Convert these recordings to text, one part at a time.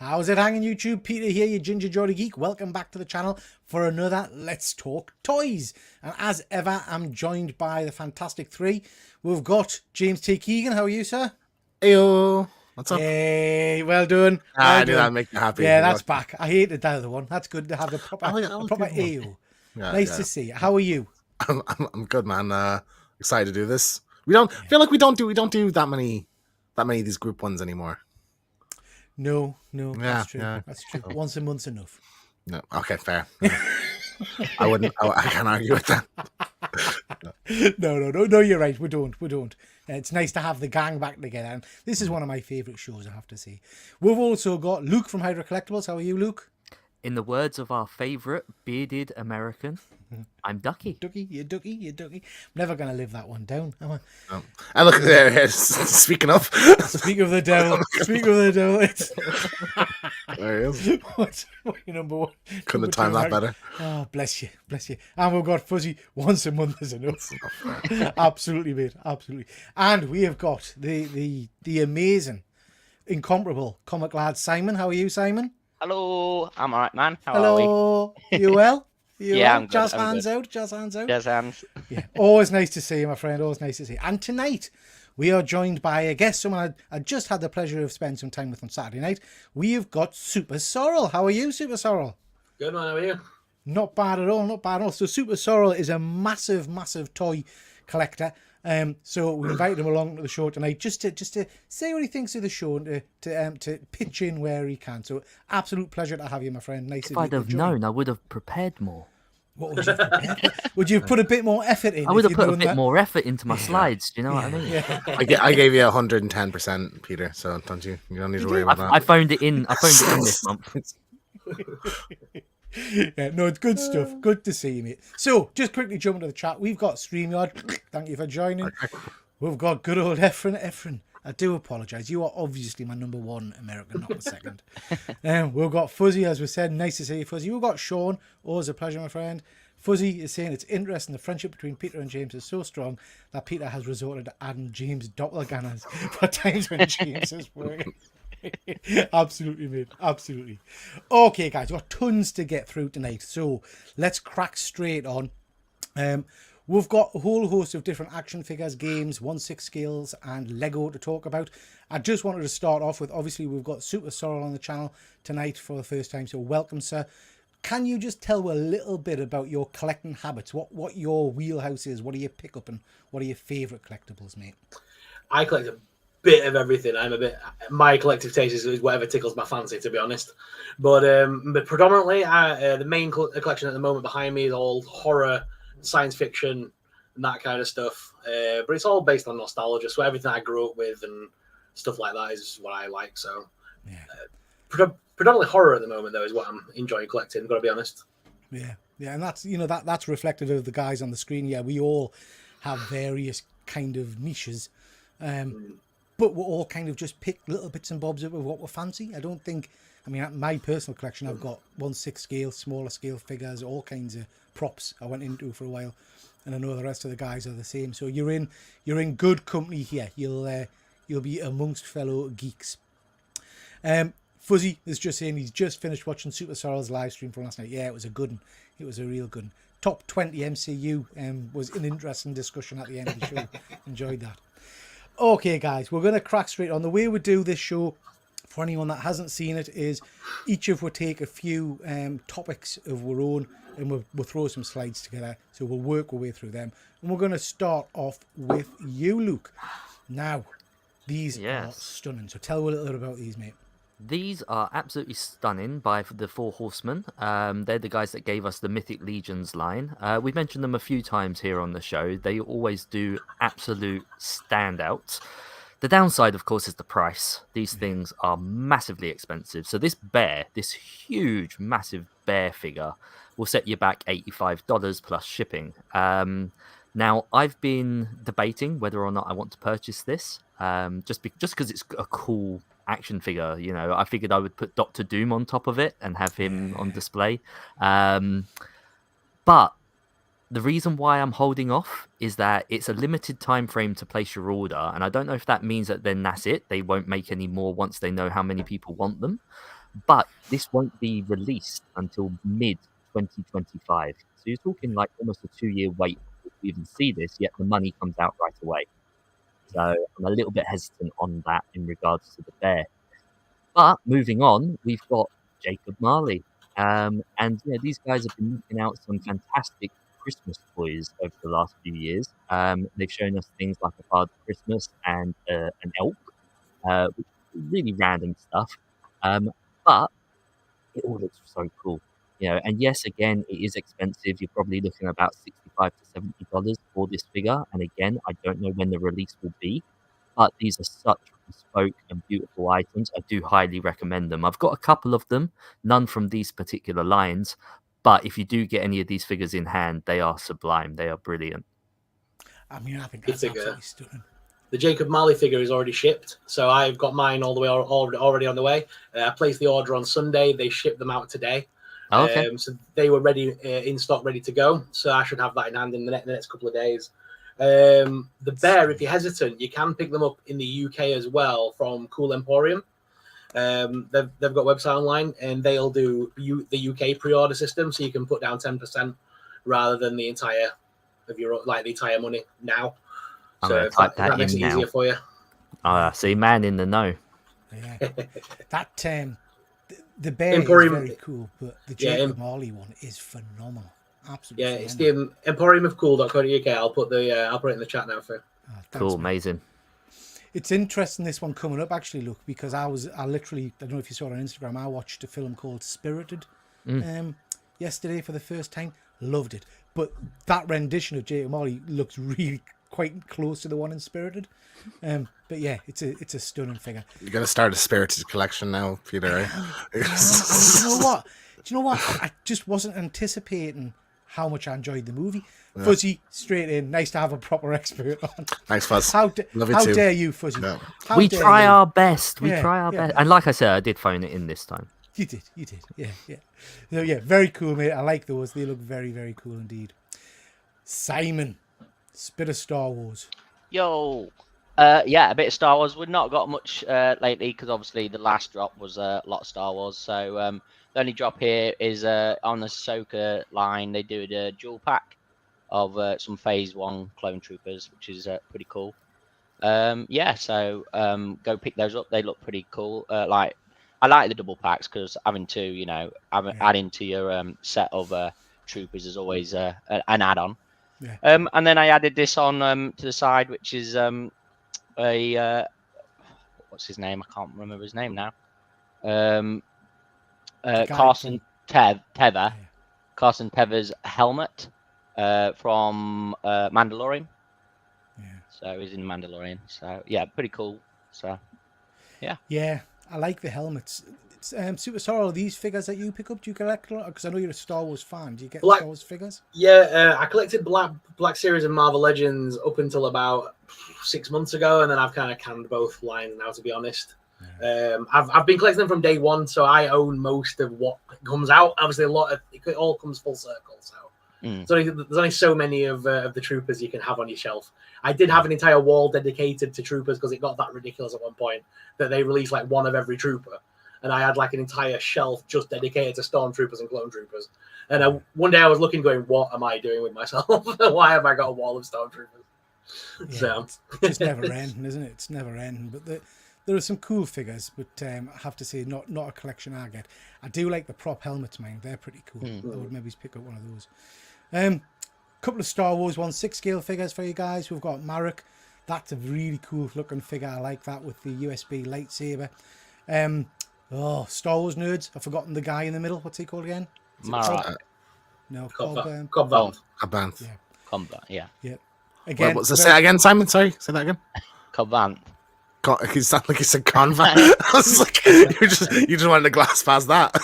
How's it hanging, YouTube? Peter here, your Ginger Jolly Geek. Welcome back to the channel for another Let's Talk Toys. And as ever, I'm joined by the fantastic three. We've got James T. Keegan. How are you, sir? Heyo. What's up? Hey, well done. I knew that'd make you happy. Yeah, that's back. I hated that other one. That's good to have a proper AO. Yeah, nice to see you. How are you? I'm good, man. Excited to do this. We don't feel like we don't do that many of these group ones anymore. No, that's true. Yeah. That's true. Once a month's enough. No, okay, fair. I can't argue with that. No, you're right. We don't. It's nice to have the gang back together. And this is one of my favourite shows, I have to say. We've also got Luke from HydraCollectables. How are you, Luke? In the words of our favourite bearded American, I'm Ducky. You're Ducky. I'm never going to live that one down, am I? And look there. Speaking of the devil. It's... There he is. What's your number one? Couldn't have timed that better. Oh, bless you. And we've got Fuzzy. Once a month is enough. Absolutely, mate. Absolutely. And we have got the amazing, incomparable comic lad Simon. How are you, Simon? Hello, I'm alright, man. How Hello. Are you well? Yeah, I'm good. Jazz I'm hands good. out. Jazz hands out. Jazz hands. Yeah. Always nice to see you, my friend. Always nice to see you. And tonight, we are joined by a guest, someone I just had the pleasure of spending some time with on Saturday night. We have got Super Sorrel. How are you, Super Sorrel? Good, man. How are you? Not bad at all. So Super Sorrel is a massive toy collector. So we invited him along to the show tonight just to say what he thinks of the show and to pitch in where he can. So absolute pleasure to have you, my friend. Nice. If I'd have known, I would have prepared more. What would you have prepared? Would you have put a bit more effort in? I would have put a bit more effort into my slides. Do you know what I mean? Yeah. I gave you 110%, Peter. So don't you don't need to worry about that. I phoned it in. This month. Yeah, no, it's good stuff. Good to see you, mate. So, just quickly jump into the chat. We've got StreamYard. Thank you for joining. We've got good old Efren. Efren, I do apologise. You are obviously my number one American, not the second. We've got Fuzzy, as we said. Nice to see you, Fuzzy. We've got Sean. Always a pleasure, my friend. Fuzzy is saying it's interesting. The friendship between Peter and James is so strong that Peter has resorted to adding James doppelgangers for times when James is working. Absolutely, mate. Absolutely. Okay, guys, we've got tons to get through tonight, so let's crack straight on. We've got a whole host of different action figures, games, 1/6 scales, and Lego to talk about. I just wanted to start off with, obviously, we've got Super Sorrel on the channel tonight for the first time, so welcome, sir. Can you just tell a little bit about your collecting habits? What your wheelhouse is? What do you pick up, and what are your favourite collectibles, mate? I collect a bit of everything. My collective taste is whatever tickles my fancy, to be honest. But predominantly, the main collection at the moment behind me is all horror, science fiction, and that kind of stuff. But it's all based on nostalgia. So everything I grew up with and stuff like that is what I like. So yeah. Predominantly horror at the moment, though, is what I'm enjoying collecting. I've got to be honest. Yeah, and that's that's reflective of the guys on the screen. Yeah, we all have various kind of niches. But we're all kind of just pick little bits and bobs of what we fancy. My personal collection, I've got 1/6 scale, smaller scale figures, all kinds of props I went into for a while, and I know the rest of the guys are the same. So you're in good company here. You'll be amongst fellow geeks. Fuzzy is just saying he's just finished watching Super Sorrel's live stream from last night. Yeah, it was a good one. It was a real good one. Top 20 MCU was an interesting discussion at the end of the show. Enjoyed that. Okay, guys, we're going to crack straight on. The way we do this show, for anyone that hasn't seen it, is each of we'll take a few topics of our own and we'll throw some slides together. So we'll work our way through them. And we're going to start off with you, Luke. Now, these are stunning. So tell us a little bit about these, mate. These are absolutely stunning by the Four Horsemen. They're the guys that gave us the Mythic Legions line. We've mentioned them a few times here on the show. They always do absolute standouts. The downside, of course, is the price. These things are massively expensive. So this huge, massive bear figure will set you back $85 plus shipping. Now, I've been debating whether or not I want to purchase this, just because it's a cool action figure. You know, I figured I would put Dr. Doom on top of it and have him on display. But the reason why I'm holding off is that it's a limited time frame to place your order, and I don't know if that means that then that's it. They won't make any more once they know how many people want them. But this won't be released until mid 2025. So you're talking like almost a 2-year wait before we even see this, yet the money comes out right away. So I'm a little bit hesitant on that in regards to the bear. But moving on, we've got Jacob Marley. And these guys have been looking out some fantastic Christmas toys over the last few years. They've shown us things like a Father Christmas and an elk, which is really random stuff. But it all looks so cool. And yes, again, it is expensive. You're probably looking at about $65 to $70 for this figure. And again, I don't know when the release will be, but these are such bespoke and beautiful items. I do highly recommend them. I've got a couple of them, none from these particular lines, but if you do get any of these figures in hand, they are sublime. They are brilliant. I mean, I think that's absolutely stunning. The Jacob Marley figure is already shipped, so I've got mine all the way already on the way. I placed the order on Sunday. They shipped them out today. Oh, okay. So they were ready in stock, ready to go. So I should have that in hand in the next couple of days. The bear, if you're hesitant, you can pick them up in the UK as well from Cool Emporium. They've got a website online, and they'll do the UK pre-order system, so you can put down 10% rather than the entire of your the entire money now. I'm So gonna if type that that makes in it easier now. for you. See, man in the know. Yeah, that the bear Emporium is very cool, but the Yeah, Jacob Marley one is phenomenal. Absolutely. Yeah, phenomenal. it's the emporiumofcool.co.uk. I'll put it in the chat now for. Oh, thanks, Cool, mate. amazing. It's interesting this one coming up actually, look, because I don't know if you saw it on Instagram, I watched a film called Spirited yesterday for the first time. Loved it. But that rendition of Jacob Marley looks really quite close to the one in Spirited. But yeah, it's a stunning figure. You're gonna start a Spirited collection now, Peter. Right? Do you know what? I just wasn't anticipating how much I enjoyed the movie. Yeah. Fuzzy, straight in. Nice to have a proper expert on. Thanks, Fuzz. How Love you too. dare you, Fuzzy? No. We try our best. We Yeah, try our yeah. best. And like I said, I did phone it in this time. You did. Yeah. So yeah, very cool, mate. I like those. They look very, very cool indeed. Simon, bit of Star Wars. Yo. A bit of Star Wars. We've not got much lately because obviously the last drop was a lot of Star Wars. So the only drop here is on the Ahsoka line. They do a dual pack of some Phase 1 clone troopers, which is pretty cool. So go pick those up. They look pretty cool. I like the double packs because having two, adding to your set of troopers is always an add-on. Yeah. And then I added this on to the side, which is what's his name? I can't remember his name now. Carson Teva. Yeah. Carson Teva's helmet from Mandalorian. Yeah. So he's in Mandalorian. So yeah, pretty cool. So yeah. Yeah, I like the helmets. Super Sorrow, these figures that you pick up, do you collect a lot? Because I know you're a Star Wars fan. Do you get Star Wars figures? Yeah, I collected Black Series and Marvel Legends up until about 6 months ago, and then I've kind of canned both lines now, to be honest. Yeah. I've been collecting them from day one, so I own most of what comes out. Obviously, it all comes full circle. So there's only so many of the troopers you can have on your shelf. I did have an entire wall dedicated to troopers because it got that ridiculous at one point that they released like one of every trooper. And I had like an entire shelf just dedicated to stormtroopers and clone troopers. And one day I was looking, going, "What am I doing with myself? Why have I got a wall of stormtroopers?" Yeah, so it's just never ending, isn't it? It's never ending. But there are some cool figures, but I have to say, not a collection I get. I do like the prop helmets, man. They're pretty cool. I would maybe pick up one of those. Couple of Star Wars 1/6 scale figures for you guys. We've got Marek. That's a really cool looking figure. I like that with the USB lightsaber. Star Wars nerds. I've forgotten the guy in the middle. What's he called again? Marek. No, Cobb Vanth. Vanth. Yeah. Combat. Yeah. Again, what's the say again, Simon? Sorry, say that again. Cobb Vanth. He sounded like he said convent. I was like, you just wanted to glass past that.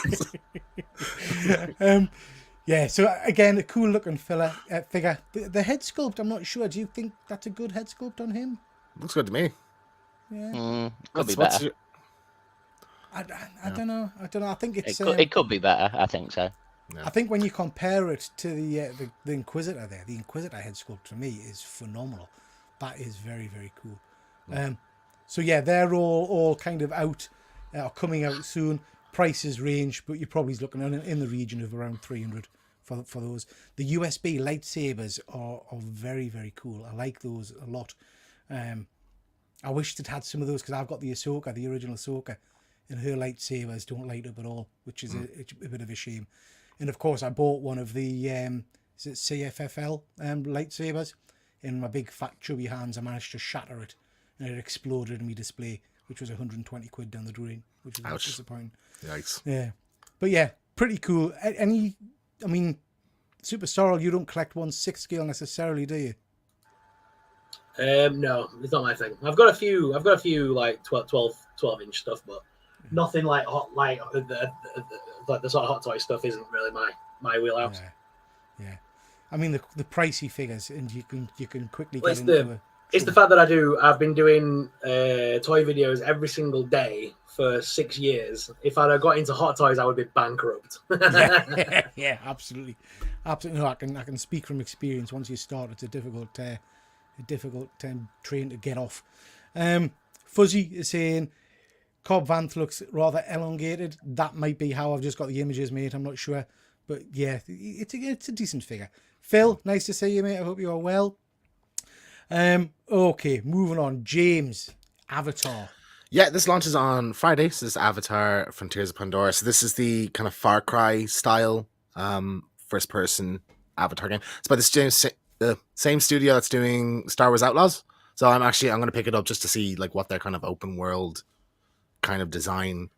Yeah, so again, a cool looking figure. The head sculpt, I'm not sure. Do you think that's a good head sculpt on him? Looks good to me. Yeah. Could be better. I don't know. I think it could be better. I think so. I think when you compare it to the Inquisitor there, the Inquisitor head sculpt to me is phenomenal. That is very, very cool. So yeah, they're all kind of out, coming out soon. prices range, but you're probably looking in the region of around 300 for those. The USB lightsabers are very, very cool. I like those a lot. I wished it had some of those because I've got the Ahsoka, the original Ahsoka, and her lightsabers don't light up at all, which is a bit of a shame. And of course, I bought one of the is it CFFL lightsabers. In my big fat chubby hands, I managed to shatter it, and it exploded in my display, which was 120 quid down the drain, which is disappointing. Yikes. Yeah, but yeah, pretty cool. I mean, Superstar, you don't collect 1/6 scale necessarily, do you? No, it's not my thing. I've got a few like 12-inch stuff, but nothing like the sort of hot toy stuff isn't really my wheelhouse. Yeah. I mean the pricey figures, and you can quickly Well, get into it's the fact that I've been doing toy videos every single day for 6 years. If I'd have got into hot toys, I would be bankrupt. yeah, absolutely. No, I can speak from experience. Once you start, it's a difficult train to get off. Fuzzy is saying Cobb Vanth looks rather elongated. That might be how I've just got the images made. I'm not sure, but yeah, it's a decent figure. Phil, nice to see you, mate. I hope you are well. Okay, moving on. James, Avatar. Yeah, this launches on Friday. So this is Avatar Frontiers of Pandora. So this is the kind of Far Cry style first person Avatar game. It's by the same studio that's doing Star Wars Outlaws. So I'm going to pick it up just to see like what their kind of open world kind of design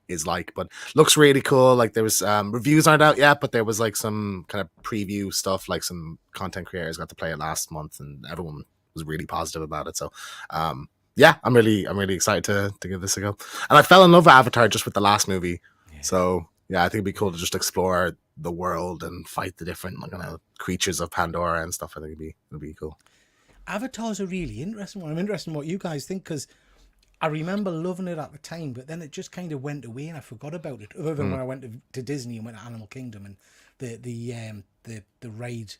is like, but looks really cool. Like there was reviews aren't out yet, but there was like some kind of preview stuff, like some content creators got to play it last month and everyone was really positive about it. So yeah, I'm really excited to give this a go. And I fell in love with Avatar just with the last movie. Yeah. So yeah, I think it'd be cool to just explore the world and fight the different creatures of Pandora and stuff. I think it'd be cool. Avatar's a really interesting one. I'm interested in what you guys think, because I remember loving it at the time, but then it just kind of went away and I forgot about it. Other than when I went to Disney and went to Animal Kingdom, and the ride,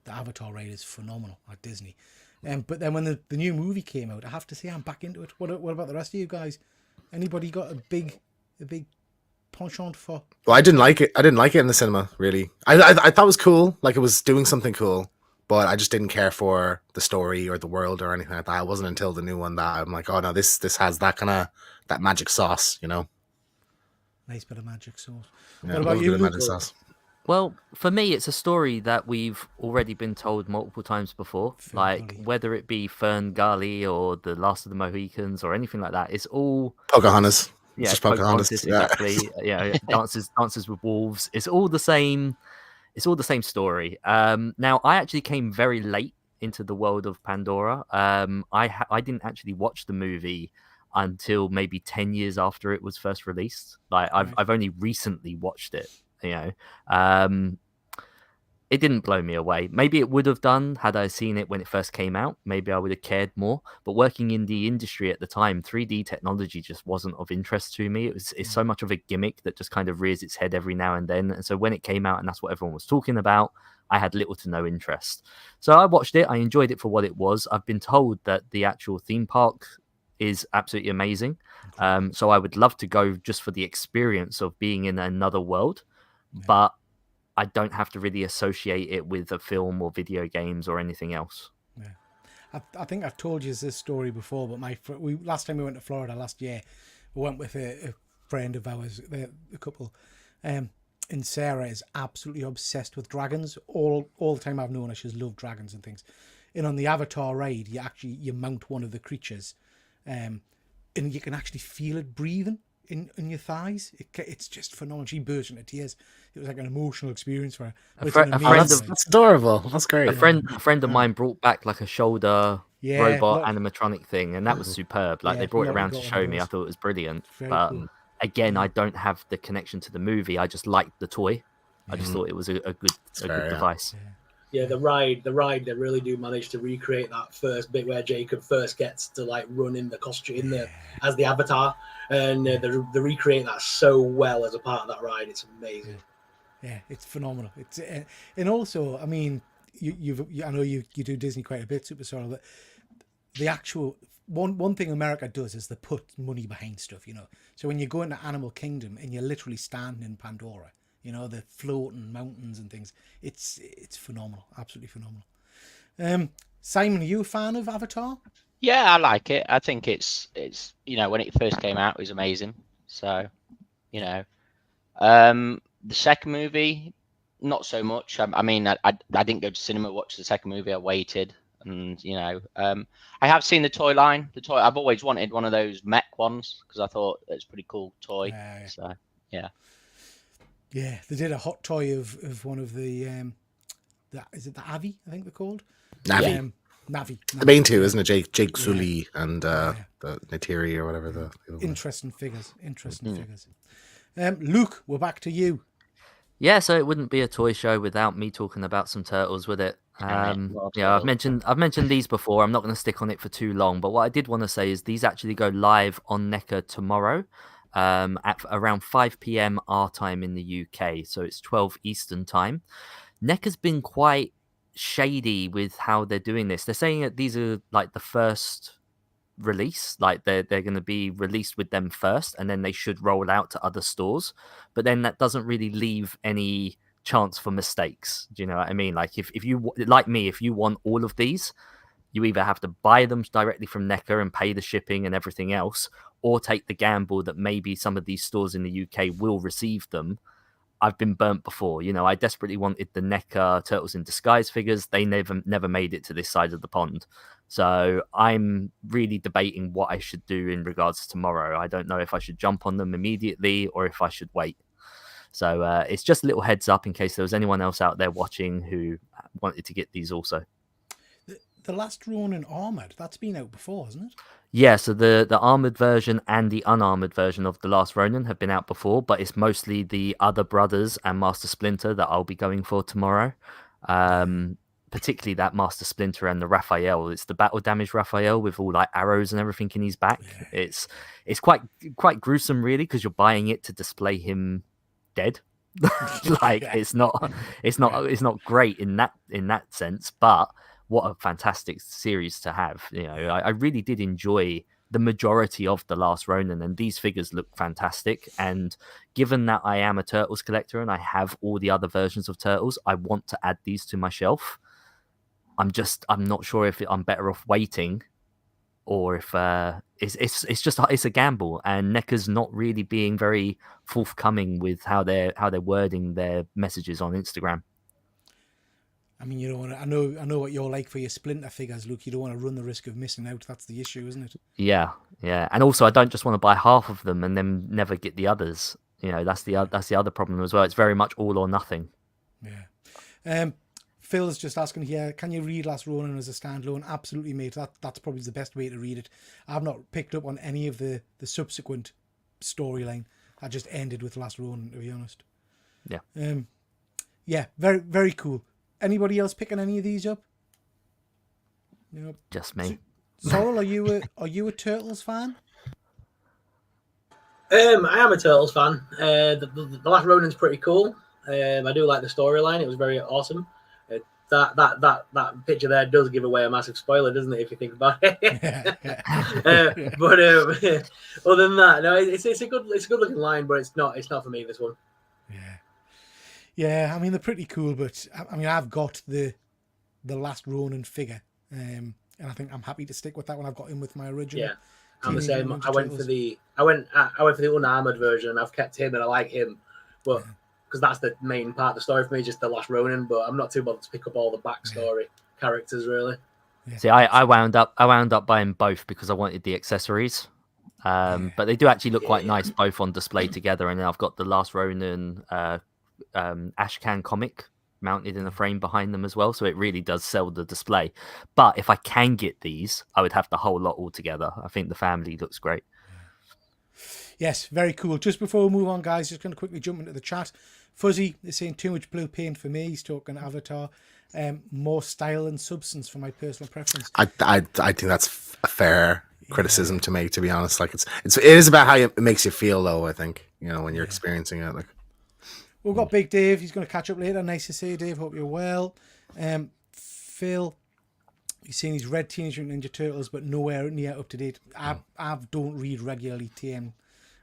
the Avatar ride is phenomenal at Disney. But then when the new movie came out, I have to say I'm back into it. What about the rest of you guys? Anybody got a big penchant for? Well, I didn't like it. I didn't like it in the cinema, really. I thought it was cool, like it was doing something cool, but I just didn't care for the story or the world or anything like that. It wasn't until the new one that I'm like, oh no, this has that kind of that magic sauce, you know. Nice bit of magic sauce. Yeah, what about you, magic sauce? Well, for me, it's a story that we've already been told multiple times before. Like, whether it be Fern Gully or The Last of the Mohicans or anything like that, it's all Pocahontas. Yeah, just Pocahontas. Exactly. Yeah, dances with wolves. It's all the same. It's all the same story. Now, I actually came very late into the world of Pandora. I didn't actually watch the movie until maybe 10 years after it was first released. Like, I've only recently watched it. You know, it didn't blow me away. Maybe it would have done had I seen it when it first came out. Maybe I would have cared more. But working in the industry at the time, 3D technology just wasn't of interest to me. It's so much of a gimmick that just kind of rears its head every now and then. And so when it came out and that's what everyone was talking about, I had little to no interest. So I watched it. I enjoyed it for what it was. I've been told that the actual theme park is absolutely amazing. So I would love to go just for the experience of being in another world. Yeah. But I don't have to really associate it with a film or video games or anything else. Yeah, I think I've told you this story before, but last time we went to Florida last year, we went with a friend of ours, a couple, and Sarah is absolutely obsessed with dragons. All the time I've known her, she's loved dragons and things. And on the Avatar ride, you mount one of the creatures, and you can actually feel it breathing in your thighs. It's just phenomenal. She burst into tears. It was like an emotional experience for her. That's adorable. That's great. A friend of mine brought back like a shoulder robot animatronic thing, and that was superb. Like they brought it around to show me. I thought it was brilliant. But cool. Again, I don't have the connection to the movie. I just liked the toy. I just thought it was a good device. Yeah, the ride, they really do manage to recreate that first bit where Jacob first gets to like run in the costume as the Avatar, and they recreate that so well as a part of that ride. It's amazing. Yeah, it's phenomenal. It's and also, I mean, I know you do Disney quite a bit, Super Sorrow, but the actual one thing America does is they put money behind stuff, you know. So when you go into Animal Kingdom and you're literally standing in Pandora, you know, the floating mountains and things, it's phenomenal, absolutely phenomenal. Simon, are you a fan of Avatar? Yeah, I like it. I think it's when it first came out, it was amazing. So, you know, the second movie, not so much. I mean, I didn't go to cinema watch the second movie. I waited, and I have seen the toy line. I've always wanted one of those mech ones because I thought it's a pretty cool toy. So yeah. Yeah, they did a hot toy of one of the is it the Avi? I think they're called Navi. Navi. The main two, isn't it? Jake Sully and the Natiri or whatever the interesting figures. Luke, we're back to you. Yeah, so it wouldn't be a toy show without me talking about some turtles, would it? Yeah, I've mentioned these before. I'm not going to stick on it for too long, but what I did want to say is these actually go live on NECA tomorrow, at around 5 p.m. our time in the UK, so it's 12 Eastern time. NECA's been quite shady with how they're doing this. They're saying that these are like the first release, like they're going to be released with them first, and then they should roll out to other stores. But then that doesn't really leave any chance for mistakes. Do you know what I mean? Like if you, like me, if you want all of these, you either have to buy them directly from NECA and pay the shipping and everything else, or take the gamble that maybe some of these stores in the UK will receive them. I've been burnt before. You know, I desperately wanted the NECA Turtles in Disguise figures. They never made it to this side of the pond. So I'm really debating what I should do in regards to tomorrow. I don't know if I should jump on them immediately or if I should wait. So it's just a little heads up in case there was anyone else out there watching who wanted to get these also. The Last Ronin Armored, that's been out before, hasn't it? Yeah, so the armored version and the unarmored version of The Last Ronin have been out before, but it's mostly the other brothers and Master Splinter that I'll be going for tomorrow. Particularly that Master Splinter and the Raphael. It's the battle damage Raphael with all like arrows and everything in his back. Yeah. It's quite gruesome, really, because you're buying it to display him dead. Like it's not great in that sense, but what a fantastic series to have. You know, I really did enjoy the majority of The Last Ronin, and these figures look fantastic. And given that I am a Turtles collector and I have all the other versions of Turtles, I want to add these to my shelf. I'm not sure if I'm better off waiting, or if it's a gamble, and NECA's not really being very forthcoming with how they're wording their messages on Instagram. I mean, you don't want to. I know what you're like for your Splinter figures, Luke. You don't want to run the risk of missing out. That's the issue, isn't it? Yeah, and also I don't just want to buy half of them and then never get the others. You know, that's the other problem as well. It's very much all or nothing. Yeah. Phil's just asking here, can you read Last Ronin as a standalone? Absolutely, mate. That's probably the best way to read it. I've not picked up on any of the subsequent storyline. I just ended with Last Ronin, to be honest. Yeah. Yeah, very, very cool. Anybody else picking any of these up? No. Just me. Sorrel, are you a Turtles fan? I am a Turtles fan. The Last Ronin's pretty cool. I do like the storyline. It was very awesome. That picture there does give away a massive spoiler, doesn't it? If you think about it. But other than that, no, it's a good looking line, but it's not for me, this one. Yeah. I mean, they're pretty cool, but I mean, I've got the Last Ronin figure, and I think I'm happy to stick with that one. I've got him with my original. Yeah, I'm the same. I went for the unarmored version, and I've kept him, and I like him, but. Yeah. Because that's the main part of the story for me, just the Last Ronin. But I'm not too bothered to pick up all the backstory characters, really. Yeah. See, I wound up buying both because I wanted the accessories. But they do actually look quite nice, both on display together. And then I've got the Last Ronin Ashcan comic mounted in a frame behind them as well, so it really does sell the display. But if I can get these, I would have the whole lot all together. I think the family looks great. Yes, very cool. Just before we move on, guys, just going to quickly jump into the chat. Fuzzy is saying too much blue paint for me. He's talking Avatar. More style and substance for my personal preference. I think that's a fair criticism to make, to be honest. Like it is about how it makes you feel, though. I think, you know, when you're experiencing it. Like, we've got Big Dave. He's going to catch up later. Nice to see you, Dave. Hope you're well. Phil, He's saying he's read Teenage Mutant Ninja Turtles, but nowhere near up to date. I don't read regularly TM.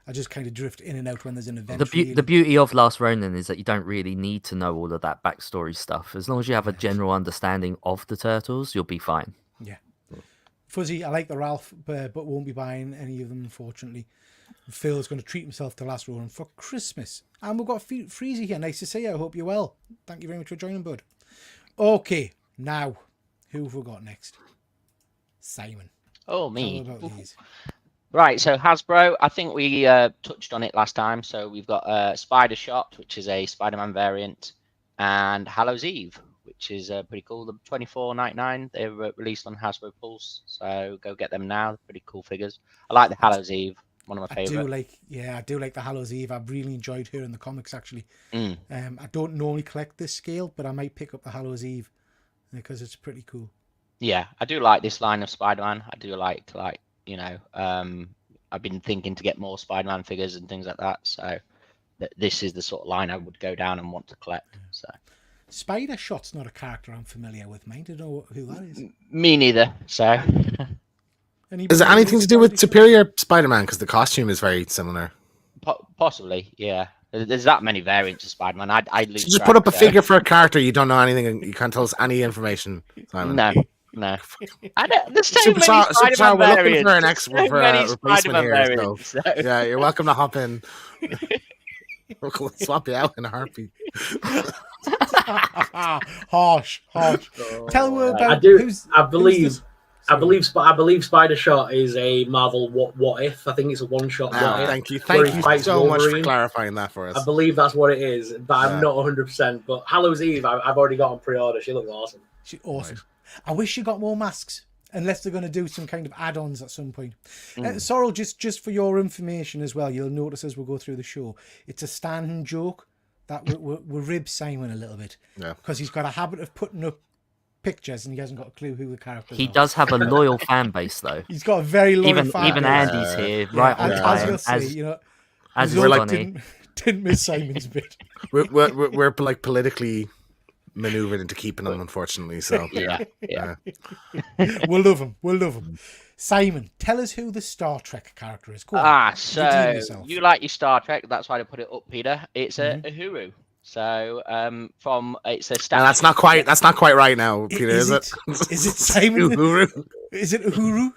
I just kind of drift in and out when there's an event. The beauty of Last Ronin is that you don't really need to know all of that backstory stuff. As long as you have a general understanding of the Turtles, you'll be fine. Yeah. Fuzzy, I like the Ralph, but won't be buying any of them, unfortunately. Phil's going to treat himself to Last Ronin for Christmas. And we've got Freezy here. Nice to see you. I hope you're well. Thank you very much for joining, bud. Okay, now, who have we got next? Simon. Oh, Tell me. me about these. Right, so Hasbro, I think we touched on it last time. So we've got Spider Shot, which is a Spider-Man variant, and Hallows Eve, which is pretty cool. The $24.99 they were released on Hasbro Pulse, so go get them now. They're pretty cool figures. I like the Hallows Eve, one of my favorite. I do like the Hallows Eve. I've really enjoyed her in the comics, actually. Mm. I don't normally collect this scale, but I might pick up the Hallows Eve because it's pretty cool. Yeah, I do like this line of Spider-Man. I do like I've been thinking to get more Spider-Man figures and things like that. So this is the sort of line I would go down and want to collect. So Spider Shot's not a character I'm familiar with, mate. I don't know who that is. me neither. So Is it anything to do with Superior Spider-Man? Because the costume is very similar. possibly, yeah. There's that many variants of Spider-Man. I lose So just track, put up a so- figure for a character you don't know anything, and you can't tell us any information, Simon. No. I don't, there's so Superstar, many Spider-Man we're looking variants. for an There's ex so for many a replacement Spider-Man here. So, variants, so- yeah, you're welcome to hop in. We'll swap you out in a heartbeat. harsh. Tell me about. I do. Who's, I believe. who's I believe Spider Shot is a Marvel what if. I think it's a one shot. Thank you where he so fights much for Wolverine. clarifying that for us. I believe that's what it is, but I'm Yeah. not 100%. But Hallows Eve, I've already got on pre-order. She looks awesome. She's awesome. Right. I wish you got more masks, unless they're going to do some kind of add-ons at some point. Sorrel, just for your information as well, you'll notice as we go through the show, it's a standing joke that we rib Simon a little bit. Yeah. Because he's got a habit of putting up pictures and he hasn't got a clue who the characters He are. does have a loyal fan base, though. He's got a very loyal Even fan base. Andy's here, right on as time, you'll see, you know, as we're is like, Johnny. didn't miss Simon's bit. We're like politically maneuvered into keeping them, unfortunately. So Yeah. We'll love him. Simon, tell us who the Star Trek character is. Go on. So Redeem yourself. you like your Star Trek? That's why I put it up, Peter. It's a Uhuru. So it's a statue. and that's not quite right now, Peter. Is it? Is it Simon? Uhuru? Is it Uhuru?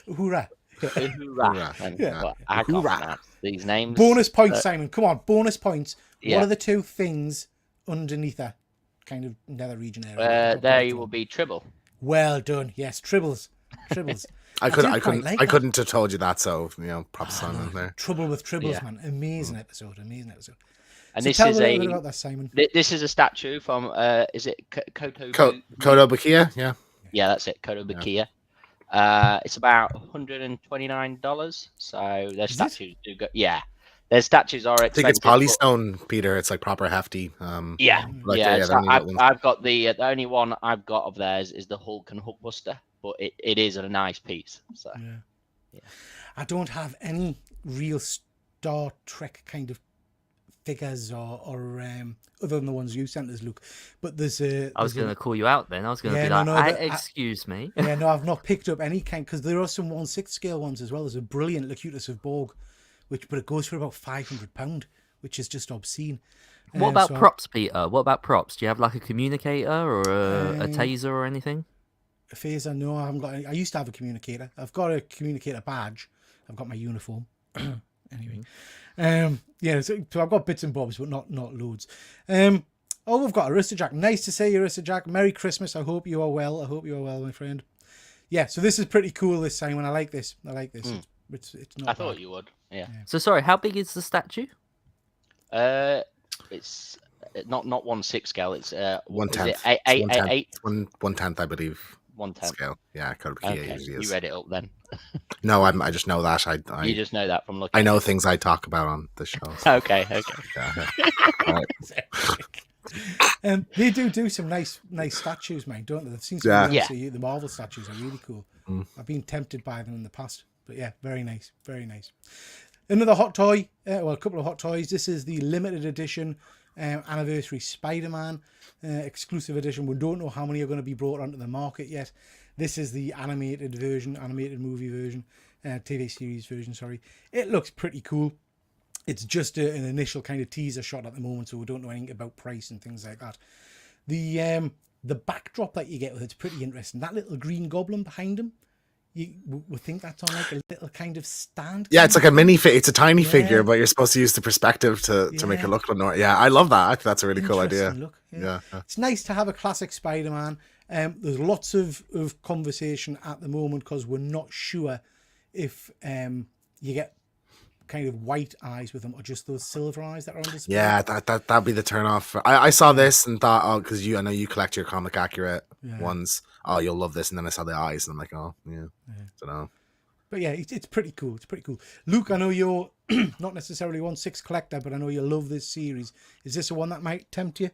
Uhura. Uhura. Yeah. But I can't Uhura. pronounce these names. Bonus points, Simon. Come on, bonus points. Yeah. What are the two things underneath that kind of nether region area? There you will be Tribble. Well done. Yes, Tribbles. I do quite like I that. couldn't have told you that. So props on there. Trouble with Tribbles, Yeah. man. Amazing episode. And So this tell is me a little bit about that, Simon. This is a statue from is it Koto? Kodo Bakia, yeah. Yeah, that's it, Koto Bakia. It's about $129. So their statues do go. Yeah, their statues are I expensive. think it's Polystone, Peter. It's like proper hefty. Yeah, Like, yeah. yeah, So they're neat little ones. I've got the only one I've got of theirs is the Hulk and Hulkbuster, but it is a nice piece. So Yeah. I don't have any real Star Trek kind of figures or other than the ones you sent us, Luke. But there's I was going to call you out then. I was going to Yeah, be no, like, no, but excuse me. yeah, no, I've not picked up any kind because there are some 1/6 scale ones as well. There's a brilliant Locutus of Borg, but it goes for about £500, which is just obscene. What about so props, Peter? What about props? Do you have like a communicator or a taser or anything? A phaser? No, I haven't got any. I used to have a communicator. I've got a communicator badge. I've got my uniform. Anyway, yeah, so I've got bits and bobs, but not loads. Oh, we've got Arista Jack. Nice to see you, Arista Jack. Merry Christmas. I hope you are well. My friend. Yeah, so this is pretty cool this time, and I like this. It's not I bad. thought you would. Yeah. So sorry, how big is the statue? It's not 1/6 scale. It's 1/10. 8 1/10, I believe. 1/10. Scale. Yeah, Kodo Bakia Okay, usually you is. read it up then. No, I just know that. You just know that from looking. I know things I talk about on the show. So, Okay. yeah. Right. They do some nice statues, mate, don't they? They've seen some Yeah. of the Yeah. MCU, the Marvel statues are really cool. I've been tempted by them in the past, but yeah, very nice, very nice. Another hot toy, a couple of hot toys. This is the limited edition anniversary Spider-Man exclusive edition. We don't know how many are going to be brought onto the market yet. This is the animated movie version, TV series version, sorry. It looks pretty cool. It's just an initial kind of teaser shot at the moment, so we don't know anything about price and things like that. The backdrop that you get with it's pretty interesting. That little green goblin behind him, we think that's on like a little kind of stand. Yeah, it's like a mini it's a tiny figure, but you're supposed to use the perspective to make it look more. Yeah, I love that. I think that's a really cool idea. Look, yeah. It's nice to have a classic Spider-Man. There's lots of conversation at the moment because we're not sure if you get kind of white eyes with them or just those silver eyes that are on display. Yeah, that'd be the turn off. I saw this and thought, oh, because I know you collect your comic accurate ones. Oh, you'll love this. And then I saw the eyes and I'm like, oh, yeah. Don't know. But yeah, it's pretty cool. It's pretty cool. Luke, I know you're not necessarily 1/6 collector, but I know you love this series. Is this the one that might tempt you?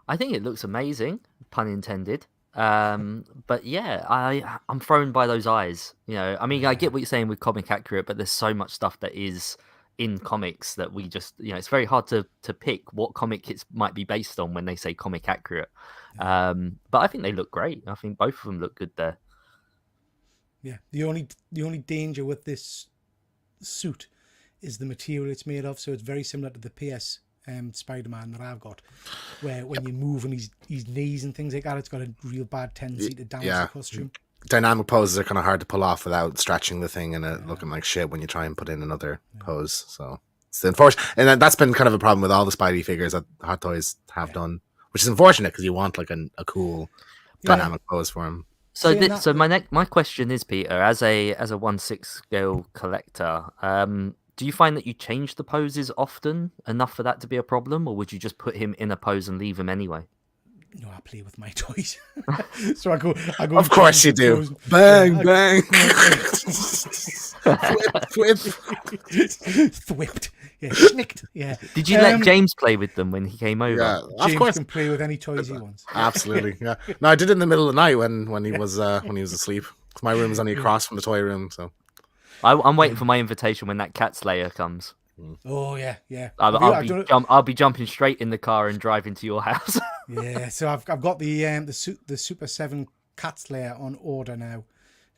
I think it looks amazing, pun intended. But yeah, I'm thrown by those eyes. I mean, I get what you're saying with comic accurate, but there's so much stuff that is in comics that we just, it's very hard to pick what comic it might be based on when they say comic accurate. But I think they look great. I think both of them look good there. Yeah. The only danger with this suit is the material it's made of. So it's very similar to the PS Spider-Man that I've got, where when you move and his knees and things like that, it's got a real bad tendency to damage the costume. Dynamic poses are kind of hard to pull off without stretching the thing and it looking like shit when you try and put in another pose. So it's unfortunate, and that's been kind of a problem with all the Spidey figures that Hot Toys have done, which is unfortunate because you want like a cool dynamic pose for him. So my question is, Peter, as a 1/6 scale collector, do you find that you change the poses often enough for that to be a problem, or would you just put him in a pose and leave him anyway? No, I play with my toys. So I go. Of course you do. Bang, bang. Thwipped. Yeah, schnicked. Yeah. Did you let James play with them when he came over? Yeah, James of course. can play with any toys he wants. Absolutely. Yeah. No, I did it in the middle of the night when he was asleep. My room was only across from the toy room, so. I'm waiting for my invitation when that cat slayer comes. Oh yeah. I'll be jumping straight in the car and driving to your house. Yeah, so I've got the Super 7 Cat Slayer on order now,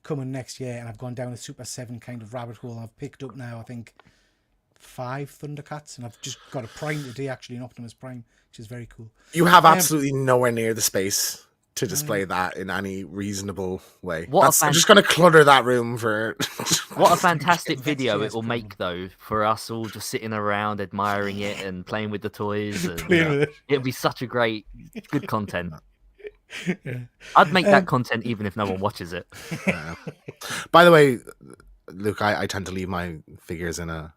coming next year, and I've gone down a Super 7 kind of rabbit hole. I've picked up now, I think, 5 Thundercats, and I've just got a Prime today, actually, an Optimus Prime, which is very cool. You have absolutely nowhere near the space to display that in any reasonable way. I'm just going to clutter that room for... What a fantastic video it will make, though, for us all just sitting around admiring it and playing with the toys. And, it'll be such a good content. Yeah. I'd make that content even if no one watches it. By the way, Luke, I tend to leave my figures in a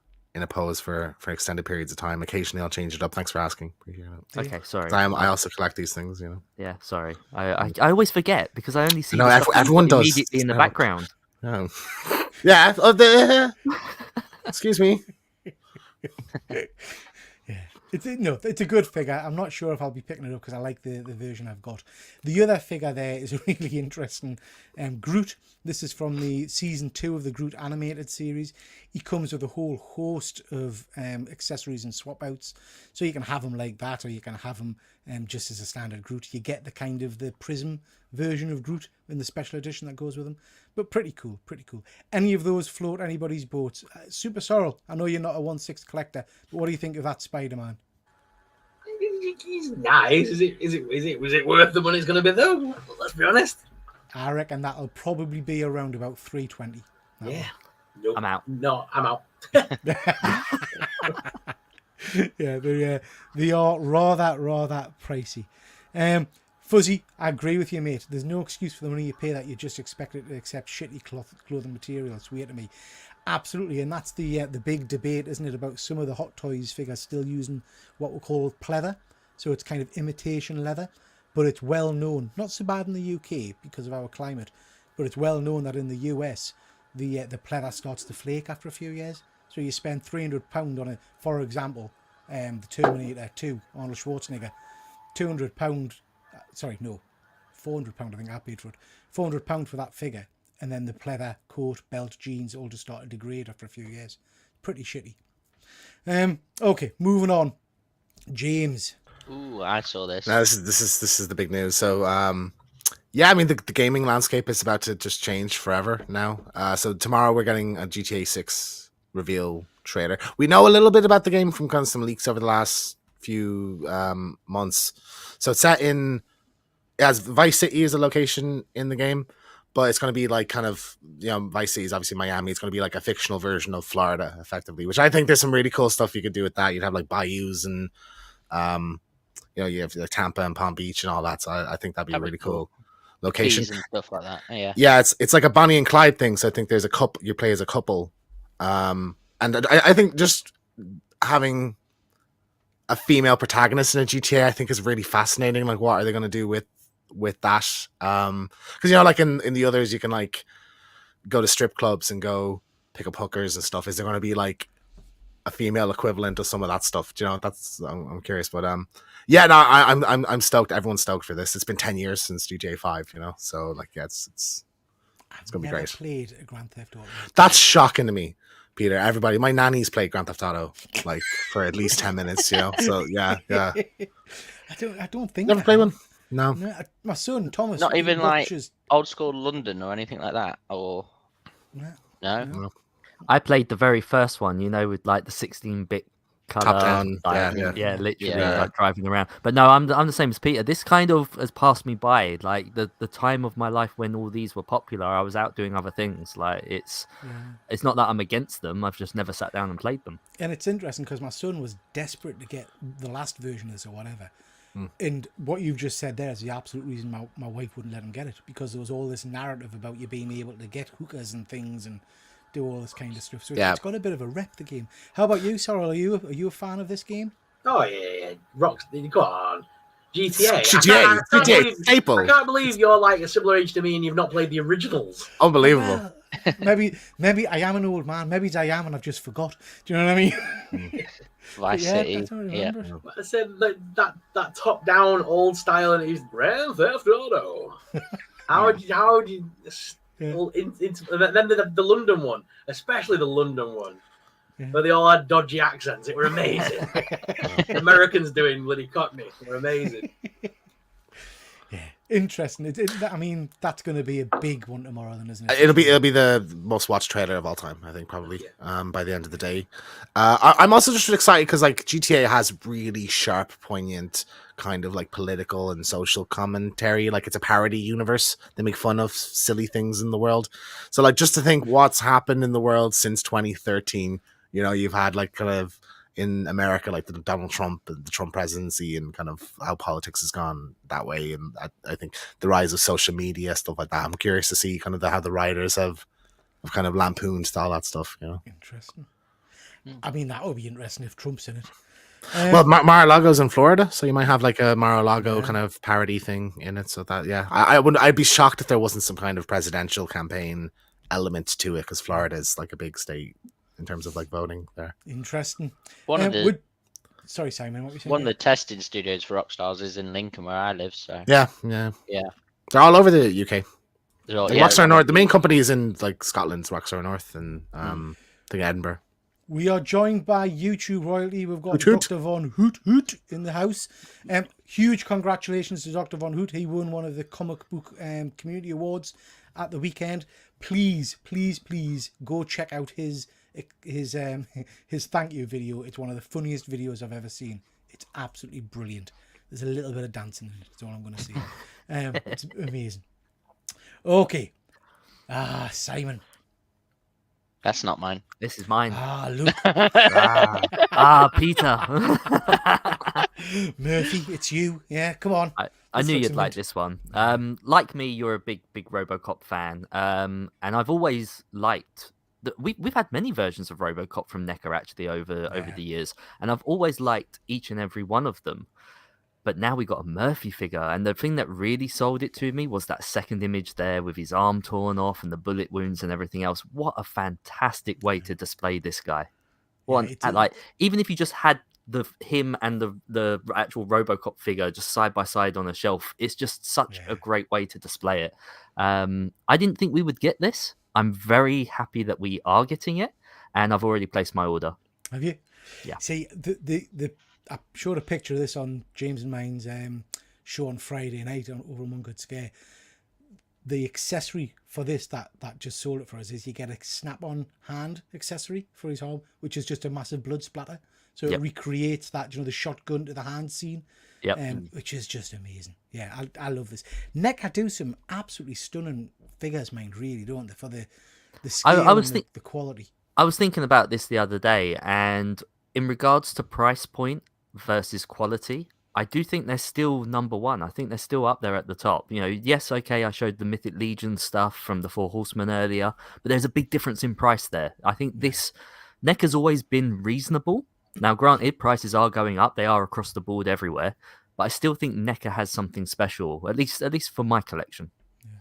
pose for extended periods of time. Occasionally I'll change it up. Thanks for asking. Okay, sorry. I also collect these things, Yeah, sorry. I always forget because I only see everyone does immediately in the background. Oh. Yeah. Excuse me. Yeah, it's a good figure. I'm not sure if I'll be picking it up because I like the version I've got. The other figure there is really interesting. Groot. This is from the season 2 of the Groot animated series. He comes with a whole host of accessories and swap outs. So you can have him like that, or you can have him just as a standard Groot. You get the kind of the Prism version of Groot in the special edition that goes with him. But pretty cool. Any of those float anybody's boats? Super Sorrel, I know you're not a 1/6 collector, but what do you think of that Spider-Man? He's nice. Was it worth the money it's going to be though? Let's be honest. I reckon that'll probably be around about $320. Yeah. Nope. I'm out. No, I'm out. Yeah, they are rather pricey. Fuzzy, I agree with you, mate. There's no excuse for the money you pay that you just expect it to accept shitty clothing material. It's weird to me. Absolutely, and that's the big debate, isn't it, about some of the Hot Toys figures still using what we call pleather. So it's kind of imitation leather, but it's well known, not so bad in the UK because of our climate, but it's well known that in the US, the pleather starts to flake after a few years. So you spend £300 on it, for example, the Terminator 2, Arnold Schwarzenegger, £400 I think I paid for it. £400 for that figure, and then the pleather, coat, belt, jeans all just start to degrade after a few years. Pretty shitty. Okay, moving on. James. Ooh, I saw this. Now, this is the big news. So, yeah, I mean the gaming landscape is about to just change forever now. So tomorrow we're getting a GTA 6 reveal trailer. We know a little bit about the game from kind of some leaks over the last few months. So it's set in as Vice City is a location in the game, but it's going to be like kind of, you know, Vice City is obviously Miami. It's going to be like a fictional version of Florida, effectively, which I think there's some really cool stuff you could do with that. You'd have like bayous and you know, you have like Tampa and Palm Beach and all that. So I think that'd be a That'd be really cool. cool location. Keys and stuff like that. Yeah. Yeah, it's like a Bonnie and Clyde thing. So I think there's a couple you play as a couple, and I think just having a female protagonist in a GTA, I think is really fascinating. Like, what are they going to do with that? Because you know, like in the others, you can like go to strip clubs and go pick up hookers and stuff. Is there going to be like a female equivalent of some of that stuff? Do you know? That's I'm curious, but yeah, no, I'm stoked. Everyone's stoked for this. It's been 10 years since GTA 5, you know, so like, yeah, it's gonna be Never great. played a Grand Theft Auto. That's shocking to me, Peter. Everybody, my nanny's played Grand Theft Auto like for at least 10 minutes, you know. So yeah. I don't think Never I played have. one. No. No, my son Thomas. Not he even like watches- old school London or anything like that. Or No. no. I played the very first one, you know, with like the 16-bit color, Top-down, yeah, literally Yeah. like driving around. But no, I'm the same as Peter. This kind of has passed me by. Like the time of my life when all these were popular, I was out doing other things. Like it's not that I'm against them. I've just never sat down and played them. And it's interesting because my son was desperate to get the last version of this or whatever. And what you've just said there is the absolute reason my wife wouldn't let him get it, because there was all this narrative about you being able to get hookers and things and do all this kind of stuff. So Yeah. it's got a bit of a rep, the game. How about you, Sorrel? Are you a fan of this game? Oh yeah. Rocks. Go on. GTA. GTA staple. I can't believe you're like a similar age to me and you've not played the originals. Unbelievable. Well, maybe I am an old man. Maybe I am and I've just forgot. Do you know what I mean? Vice Yeah, City. I don't Yeah. remember. I said that top down old style and he's Grand Theft Auto. How would you Yeah. then the London one, especially the London one, Yeah. where they all had dodgy accents. It were amazing. Americans doing bloody Cockney were amazing. Interesting. I mean, that's going to be a big one tomorrow, then, isn't it? It'll be the most watched trailer of all time, I think, probably. By the end of the day, I'm also just excited because like GTA has really sharp, poignant kind of like political and social commentary. Like it's a parody universe. They make fun of silly things in the world. So like just to think what's happened in the world since 2013. You know, you've had like kind of in America, like the Donald Trump, the Trump presidency, and kind of how politics has gone that way. And I think the rise of social media, stuff like that. I'm curious to see kind of how the writers have kind of lampooned all that stuff, you know. Interesting. I mean, that would be interesting if Trump's in it. Well, Mar-a-Lago's in Florida, so you might have like a Mar-a-Lago kind of parody thing in it. So that, yeah, I'd be shocked if there wasn't some kind of presidential campaign element to it, because Florida is like a big state in terms of like voting there. Interesting. One of the Sorry, Simon. What were you saying? one of the testing studios for Rockstars is in Lincoln, where I live. So Yeah. Yeah. They're all over the UK. They're all- Like yeah, Rockstar North. The main company is in like Scotland's Rockstar North, and I think Edinburgh. We are joined by YouTube royalty. We've got Hoot Hoot. Dr. Von Hoot in the house. Huge congratulations to Dr. Von Hoot. He won one of the comic book community awards at the weekend. Please go check out his thank you video. It's one of the funniest videos I've ever seen. It's absolutely brilliant. There's a little bit of dancing in it. That's all I'm going to say. It's amazing. Okay. Simon. That's not mine. This is mine. Luke. Peter. Murphy, it's you. Yeah, come on. I Let's knew look you'd some like into- this one. Like me, you're a big RoboCop fan, and I've always liked. We've had many versions of RoboCop from NECA actually over the years, and I've always liked each and every one of them. But now we got a Murphy figure, and the thing that really sold it to me was that second image there with his arm torn off and the bullet wounds and everything else. What a fantastic way to display this guy! Even if you just had him and the actual RoboCop figure just side by side on a shelf, it's just such a great way to display it. I didn't think we would get this. I'm very happy that we are getting it, and I've already placed my order. Have you? Yeah. See, the I showed a picture of this on James and mine's show on Friday night over on One Good Scare. The accessory for this that just sold it for us is you get a snap-on hand accessory for his arm, which is just a massive blood splatter. So it recreates that, the shotgun to the hand scene, which is just amazing. Yeah, I love this. NECA do some absolutely stunning figures, mind, really, don't they? For the scale and the quality. I was thinking about this the other day, and in regards to price point versus quality, I do think they're still number one. I think they're still up there at the top. Yes, okay, I showed the Mythic Legion stuff from the Four Horsemen earlier, but there's a big difference in price there. I think this NECA's always been reasonable. Now, granted, prices are going up. They are across the board everywhere, but I still think NECA has something special, at least for my collection. Yeah.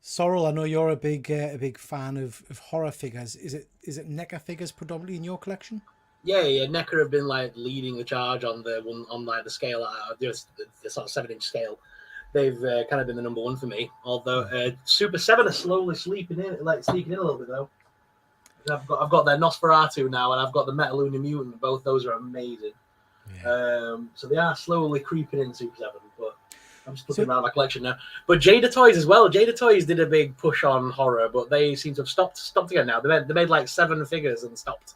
Sorrel, I know you're a big fan of horror figures. Is it NECA figures predominantly in your collection? Yeah, NECA have been like leading the charge on the scale, the sort of 7-inch scale. They've kind of been the number one for me. Although Super 7 are slowly sneaking in a little bit though. I've got their Nosferatu now, and I've got the Metaluna Mutant. Both those are amazing. Yeah. So they are slowly creeping in Super 7, but I'm just looking around my collection now. But Jada Toys as well. Jada Toys did a big push on horror, but they seem to have stopped again now. They made like 7 figures and stopped.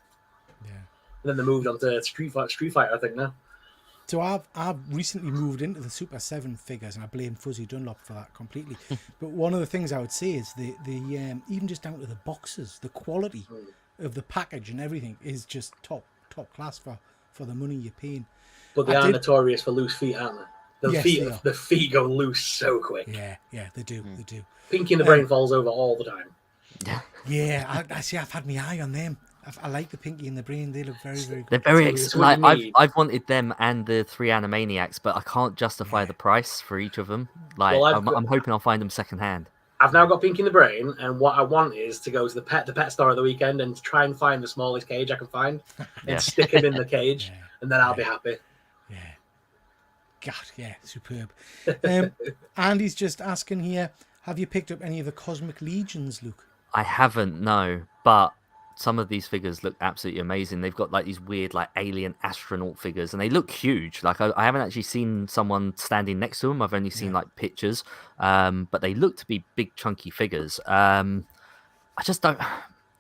And then they moved on to Street Fighter, I think, now. So I've recently moved into the Super 7 figures, and I blame Fuzzy Dunlop for that completely. But one of the things I would say is the even just down to the boxes, the quality of the package and everything is just top class for the money you're paying. But they are notorious for loose feet, aren't they? The feet go loose so quick. Yeah, they do. They do. Pinky in the Brain falls over all the time. Yeah, I see. I've had my eye on them. I like the Pinky and the Brain. They look very, very good. They're very I've wanted them and the 3 Animaniacs, but I can't justify the price for each of them. I'm hoping I'll find them secondhand. I've now got Pinky in the Brain, and what I want is to go to the pet store at the weekend and try and find the smallest cage I can find and stick him in the cage, and then I'll be happy. Yeah. God, yeah, superb. Andy's just asking here, have you picked up any of the Cosmic Legions, Luke? I haven't, no, but some of these figures look absolutely amazing. They've got like these weird like alien astronaut figures, and they look huge. Like I haven't actually seen someone standing next to them. I've only seen like pictures, but they look to be big chunky figures. I just don't.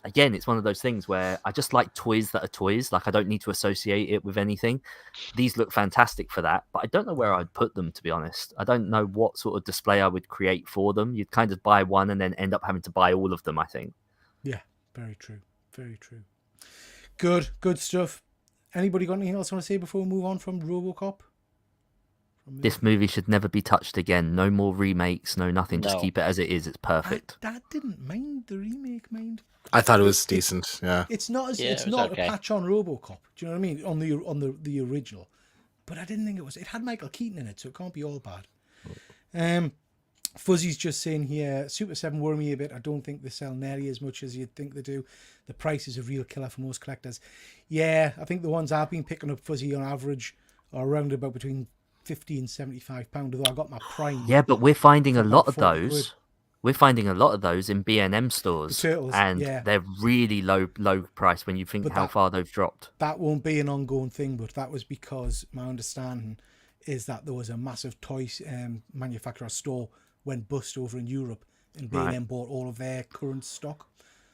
Again, it's one of those things where I just like toys that are toys. Like I don't need to associate it with anything. These look fantastic for that, but I don't know where I'd put them, to be honest. I don't know what sort of display I would create for them. You'd kind of buy one and then end up having to buy all of them, I think. Yeah, very true. Very true. Good stuff. Anybody got anything else I want to say before we move on from RoboCop? This movie should never be touched again. No more remakes, no nothing. Just keep it as it is. It's perfect. I didn't mind the remake, I thought it was decent. Yeah. It's not a patch on RoboCop. Do you know what I mean? On the original. But I didn't think it was. It had Michael Keaton in it, so it can't be all bad. Fuzzy's just saying here, Super 7 worry me a bit. I don't think they sell nearly as much as you'd think they do. The price is a real killer for most collectors. Yeah, I think the ones I've been picking up, Fuzzy, on average are around about between £50 and £75, although I got my Prime. Yeah, but we're finding a lot of those. We're finding a lot of those in B&M stores. The Turtles, and they're really low price when you think how far they've dropped. That won't be an ongoing thing, but that was because my understanding is that there was a massive toy manufacturer store went bust over in Europe, and B&M bought all of their current stock.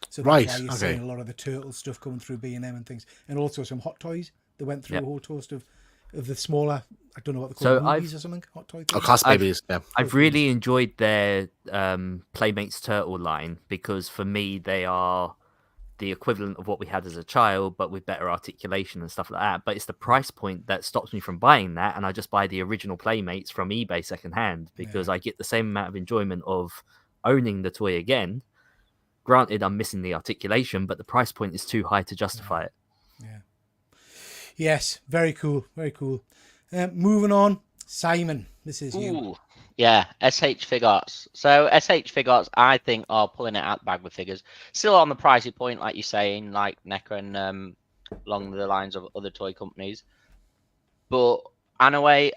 So that's why you're seeing a lot of the Turtles stuff coming through B&M and things, and also some Hot Toys. They went through a whole host of the smaller, I don't know what they're called, movies or something. Hot Toys. Class Babies. I've really enjoyed their Playmates Turtle line, because for me they are the equivalent of what we had as a child, but with better articulation and stuff like that. But it's the price point that stops me from buying that, and I just buy the original Playmates from eBay secondhand, because I get the same amount of enjoyment of owning the toy again. Granted, I'm missing the articulation, but the price point is too high to justify it. Yeah. Yes, very cool, very cool. Moving on, Simon, this is you. Yeah, SH Figures. So SH Figures, I think, are pulling it out the bag with figures. Still on the pricey point, like you're saying, like NECA and along the lines of other toy companies. But anyway,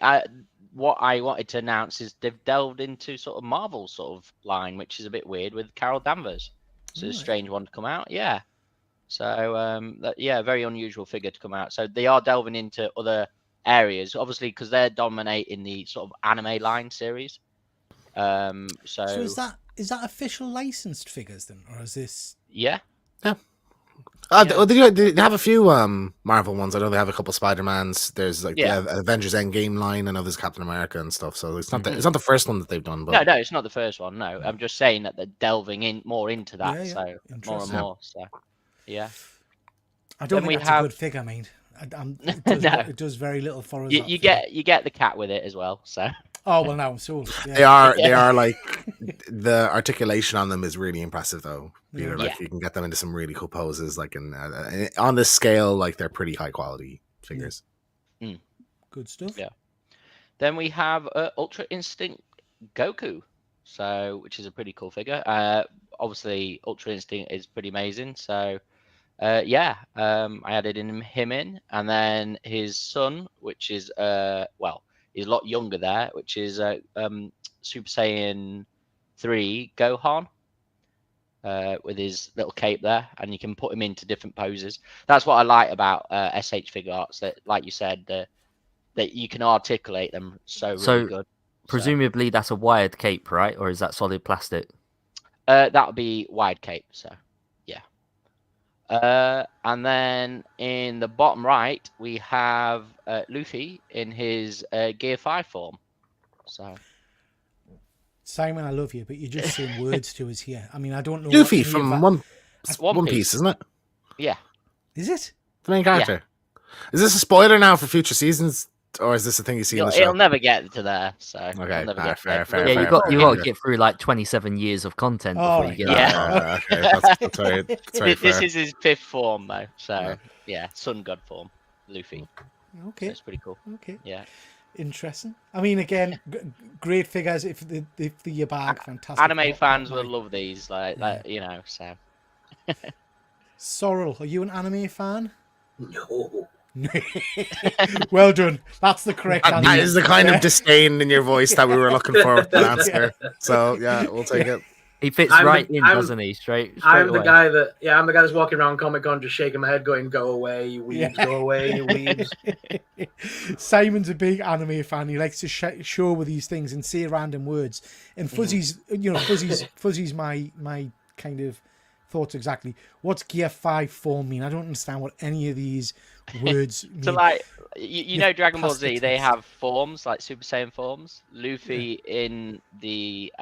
what I wanted to announce is they've delved into sort of Marvel sort of line, which is a bit weird with Carol Danvers. So it's a strange one to come out, yeah. So yeah, very unusual figure to come out. So they are delving into other areas, obviously, because they're dominating the sort of anime line series. So is that official licensed figures then, or is this? yeah. Yeah. Yeah. They have a few Marvel ones. I know they have a couple Spider-Mans. There's like Yeah. the Avengers Endgame line. I know there's Captain America and stuff. So it's not it's not the first one that they've done. But No, it's not the first one. No, I'm just saying that they're delving in more into that. Yeah, So more and interesting. more. So yeah. I don't Then think we that's a have- good figure, mate. No. It does very little for us. You get the cat with it as well. So Oh well, now I'm sold. Yeah. they are like the articulation on them is really impressive though. Peter, Yeah. like you can get them into some really cool poses. Like on this scale, like they're pretty high quality figures. Good stuff. Yeah. Then we have Ultra Instinct Goku, which is a pretty cool figure. Obviously, Ultra Instinct is pretty amazing. So I added him in, and then his son, which is he's a lot younger there, which is Super Saiyan 3 Gohan. With his little cape there, and you can put him into different poses. That's what I like about SH Figure Arts. That, like you said, that you can articulate them really good. Presumably, that's a wired cape, right? Or is that solid plastic? That would be wide cape. So, yeah. And then in the bottom right, we have Luffy in his Gear 5 form. So. Simon, I love you, but you're just saying words to us here. I mean, I don't know. Luffy from One Piece, isn't it? Yeah. Is it The main character. Is this a spoiler now for future seasons, or is this a thing you see in the show? It'll never get to there. So Okay, never get fair. Yeah, you got to get through like 27 years of content before you get yeah. Okay, that's very This fair. is his 5th form though. So yeah, Sun God form, Luffy. okay? So it's pretty cool. Okay. Yeah. Interesting. I mean, again, great figures. If the bag, fantastic. Anime fans will love these, like you know. So. Sorrel, are you an anime fan? No. Well done. That's the correct answer. That is the kind of disdain in your voice that we were looking for with the answer. So yeah, we'll take it. He fits doesn't he? Straight I'm away. the guy that's walking around Comic Con just shaking my head, going, "Go away, you weebs! Go away, you weebs!" Simon's a big anime fan. He likes to show with these things and say random words. And Fuzzy's, Fuzzy's my kind of thoughts exactly. What's Gear 5 form mean? I don't understand what any of these words mean. So like you know Dragon Ball Z, they have forms like Super Saiyan forms. Luffy in the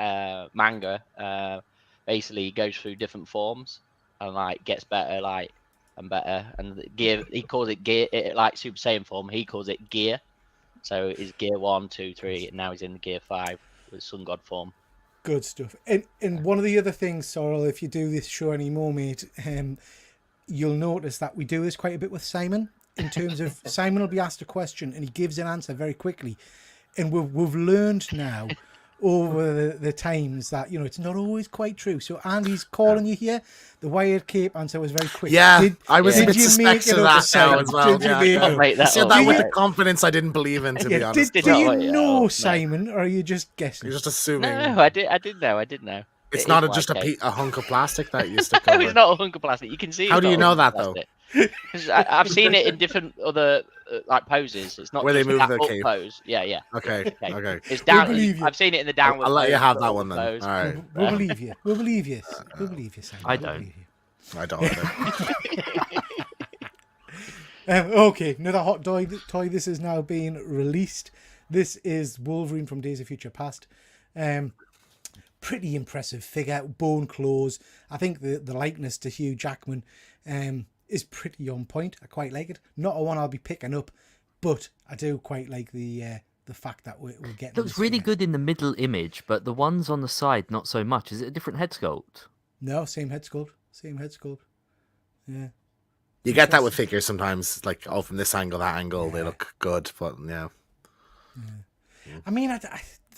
manga basically goes through different forms and like gets better and better, and gear he calls it gear, like Super Saiyan form he calls it gear. So it's Gear 1, 2, 3, and now he's in the Gear 5 with Sun God form. Good stuff. And one of the other things, Sorrel, if you do this show anymore, mate, you'll notice that we do this quite a bit with Simon. In terms of Simon will be asked a question and he gives an answer very quickly, and we've learned now over the times that it's not always quite true. So Andy's calling you here. The wired cape answer was very quick. Yeah, I was a bit you make suspect it of up, that now Simon? as well. Did you make it up? You said that with the confidence I didn't believe in, to be honest. Do you know, Simon, or are you just guessing? You're just assuming. No, I did know. It's It not is just white cape. a hunk of plastic that you stick No, over. it's not a hunk of plastic. You can see. How it's do you not a know hunk that of though? plastic. 'Cause I've seen it in different other like poses. It's not Where they just move that the up cape. pose. Yeah. Okay. It's down. believe you. I've seen it in the downward. I'll let you pose, have that upward one then. pose. All right. We'll believe you. We'll believe you. We'll believe you, Simon. I We'll don't. believe you. I don't. Okay, another hot toy. This is now being released. This is Wolverine from Days of Future Past. Pretty impressive figure, bone claws. I think the likeness to Hugh Jackman is pretty on point. I quite like it. Not a one I'll be picking up, but I do quite like the fact that we're getting. It looks this really figure. good in the middle image, but the ones on the side not so much. Is it a different head sculpt? No, same head sculpt. Same head sculpt. Yeah. You get that with figures sometimes, like from this angle, that angle, they look good, but yeah. I mean,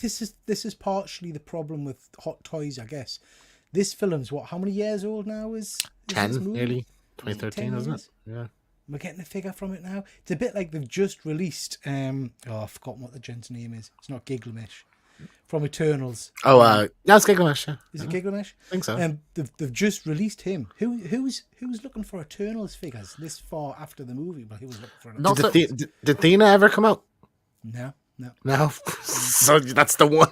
this is partially the problem with Hot Toys, I guess. This film's how many years old now? Is 10 this movie? nearly 2013, 10 isn't it? years? Yeah. We're getting a figure from it now. It's a bit like they've just released. I've forgotten what the gent's name is. It's not Gilgamesh. from Eternals. Oh, yeah, it's Gilgamesh. Yeah. Is it Gilgamesh? I think so. They've just released him. Who's looking for Eternals figures this far after the movie? But he was looking for Not so- Did Athena ever come out? no. No. So that's the one.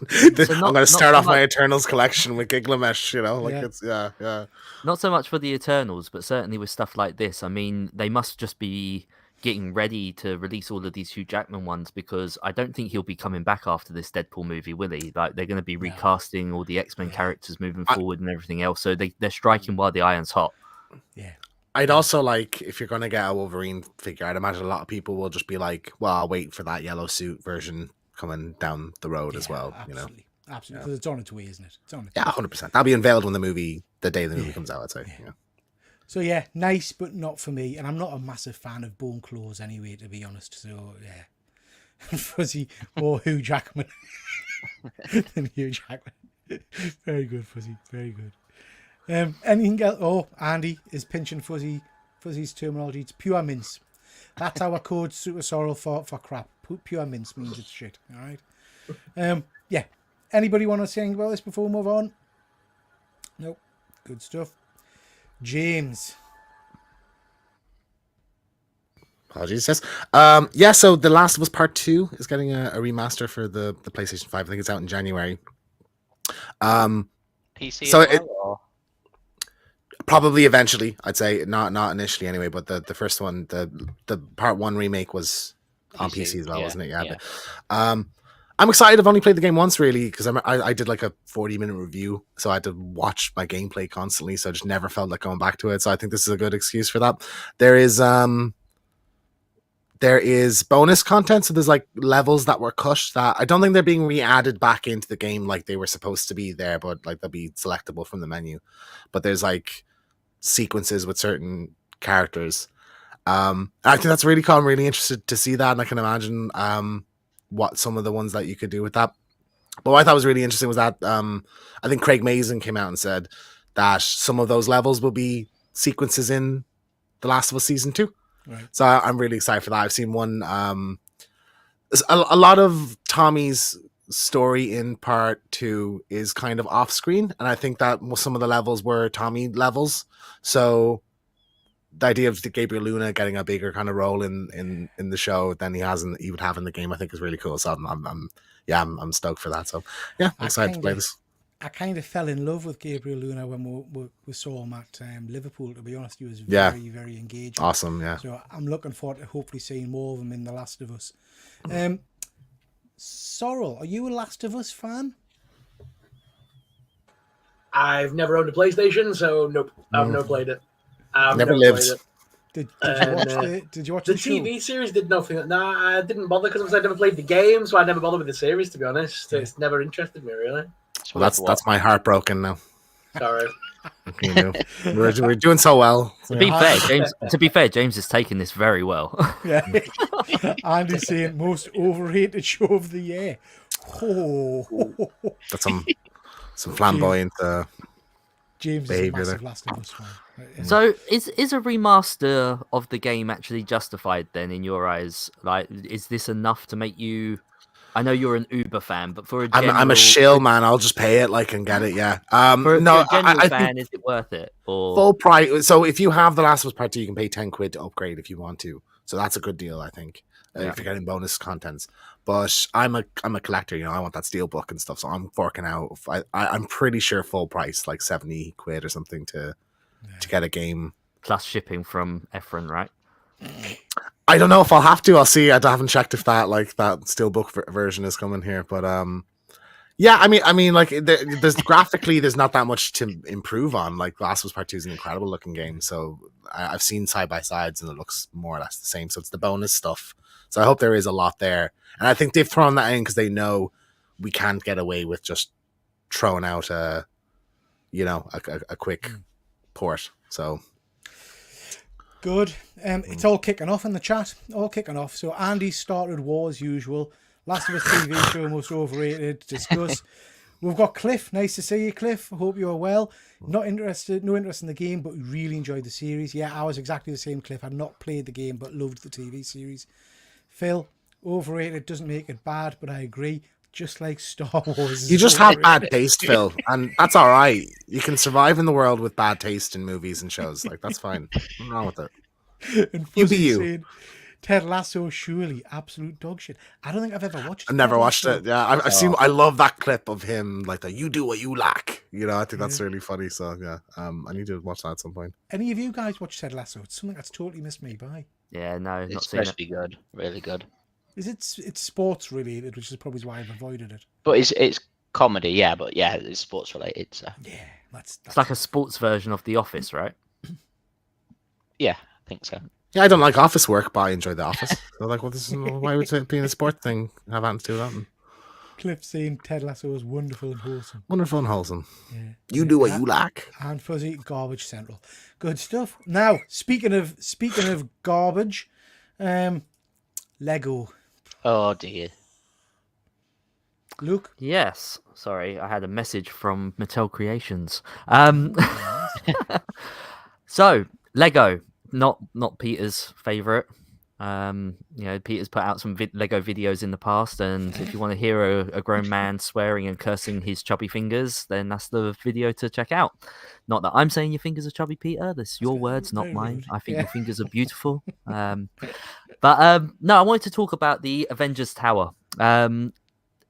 I'm going to start off my Eternals collection with Gilgamesh, you know? Like, Yeah. it's, yeah. Not so much for the Eternals, but certainly with stuff like this. I mean, they must just be getting ready to release all of these Hugh Jackman ones, because I don't think he'll be coming back after this Deadpool movie, will he? Like, they're going to be recasting all the X-Men characters moving forward and everything else. So they're striking while the iron's hot. Yeah. I'd also like, if you're going to get a Wolverine figure, I'd imagine a lot of people will just be like, well, I'll wait for that yellow suit version coming down the road as well. Absolutely. Absolutely. Because it's on its way, isn't it? It's on its Yeah, 100%. That'll be unveiled when the day the movie comes out, I'd say. Yeah. So yeah, nice, but not for me. And I'm not a massive fan of bone claws anyway, to be honest. So yeah, Fuzzy more Hugh Jackman than Hugh Jackman. Very good, Fuzzy. Very good. Anything else? Oh, Andy is pinching Fuzzy's terminology. It's pure mince. That's our code super sorrel for crap. Pure mince means it's shit. All right. Yeah. Anybody want to say anything about this before we move on? Nope. Good stuff. James. Apologies, yes. Yeah, so The Last of Us Part 2 is getting a remaster for the PlayStation 5. I think it's out in January. PC So as well, or? Probably eventually, I'd say. Not initially anyway, but the first one, the Part 1 remake was on PC as well, wasn't it? Yeah. But, I'm excited. I've only played the game once, really, because I did like a 40-minute review, so I had to watch my gameplay constantly, so I just never felt like going back to it. So I think this is a good excuse for that. There is bonus content, so there's like levels that were cut that I don't think they're being re-added back into the game like they were supposed to be there, but like they'll be selectable from the menu. But there's like sequences with certain characters. I think that's really cool. I'm really interested to see that, and I can imagine what some of the ones that you could do with that. But what I thought was really interesting was that I think Craig Mazin came out and said that some of those levels will be sequences in The Last of Us Season 2. Right. So I'm really excited for that. I've seen one. A lot of Tommy's story in Part 2 is kind of off screen, and I think that some of the levels were Tommy levels. So the idea of Gabriel Luna getting a bigger kind of role in the show than he would have in the game, I think is really cool. So I'm stoked for that. So yeah, I'm excited to play this. I kind of fell in love with Gabriel Luna when we saw him at Liverpool. To be honest, he was very, very engaging. Awesome, yeah. So I'm looking forward to hopefully seeing more of him in The Last of Us. Sorrel, are you a Last of Us fan? I've never owned a PlayStation, so nope. I've never played it. I've Never lived. played it. Did you watch The the show? TV series did nothing. Nah, I didn't bother because I never played the game, so I never bothered with the series. To be honest, it's never interested me really. Well, that's my heart broken now. Sorry. You know, we're doing so well. To be fair, James has taken this very well. Yeah. Andy's saying most overrated show of the year. Oh. That's some flamboyant James is a behavior massive there. Last of Us fan. Right, yeah. So is a remaster of the game actually justified then in your eyes? Like, is this enough to make you? I know you're an Uber fan, but for a general, I'm a shill, man. I'll just pay it and get it. Yeah. for a general I fan, think is it worth it? Or full price. So if you have The Last of Us Part 2, you can pay 10 quid to upgrade if you want to. So that's a good deal, I think. If you're getting bonus contents. But I'm a collector, you know. I want that steel book and stuff, so I'm forking out. I'm pretty sure full price, like 70 quid or something to get a game plus shipping from Efren, right? I don't know if I'll have to. I'll see. I haven't checked if that steelbook version is coming here, but yeah. I mean, like there's graphically, there's not that much to improve on. Like Last of Us Part 2 is an incredible looking game, so I've seen side by sides and it looks more or less the same. So it's the bonus stuff. So I hope there is a lot there, and I think they've thrown that in because they know we can't get away with just throwing out a quick port. So. Good. It's all kicking off in the chat. All kicking off. So Andy started war as usual. Last of Us TV show most overrated. Discuss. We've got Cliff. Nice to see you, Cliff. Hope you're well. No interest in the game, but really enjoyed the series. Yeah, I was exactly the same, Cliff. I'd not played the game, but loved the TV series. Phil, overrated doesn't make it bad, but I agree. just like Star Wars. is You just have bad overrated. taste, Phil, and that's all right. You can survive in the world with bad taste in movies and shows. Like, that's fine. Nothing wrong with it. And You be Fuzzy you. saying, Ted Lasso, surely absolute dog shit. I don't think I've ever watched. I've never Ted watched Lasso. it. Yeah, I've seen. I love that clip of him, like the "you do what you like." You know, I think that's really funny. So yeah, I need to watch that at some point. Any of you guys watch Ted Lasso? It's something that's totally missed me by. Yeah, no, not It's seen supposed it. to be good, really good. Is it's sports related, which is probably why I've avoided it. But it's comedy, yeah. But yeah, it's sports related. So Yeah, that's It's like a sports version of The Office, right? yeah, I think so. Yeah, I don't like office work, but I enjoy the office. So like, well, this is why would it being a sport thing have anything to do with that? Cliff saying Ted Lasso is wonderful and wholesome. Wonderful and wholesome. Yeah. You do what you like. And Fuzzy garbage central. Good stuff. Now, speaking of garbage, Lego. Oh dear. Luke. Yes. Sorry, I had a message from Mattel Creations. So Lego, not Peter's favorite. Peter's put out some Lego videos in the past, and if you want to hear a grown man swearing and cursing his chubby fingers, then that's the video to check out. Not that I'm saying your fingers are chubby, Peter. That's your words, not very mine. rude. I think Yeah. your fingers are beautiful. But no, I wanted to talk about the Avengers Tower.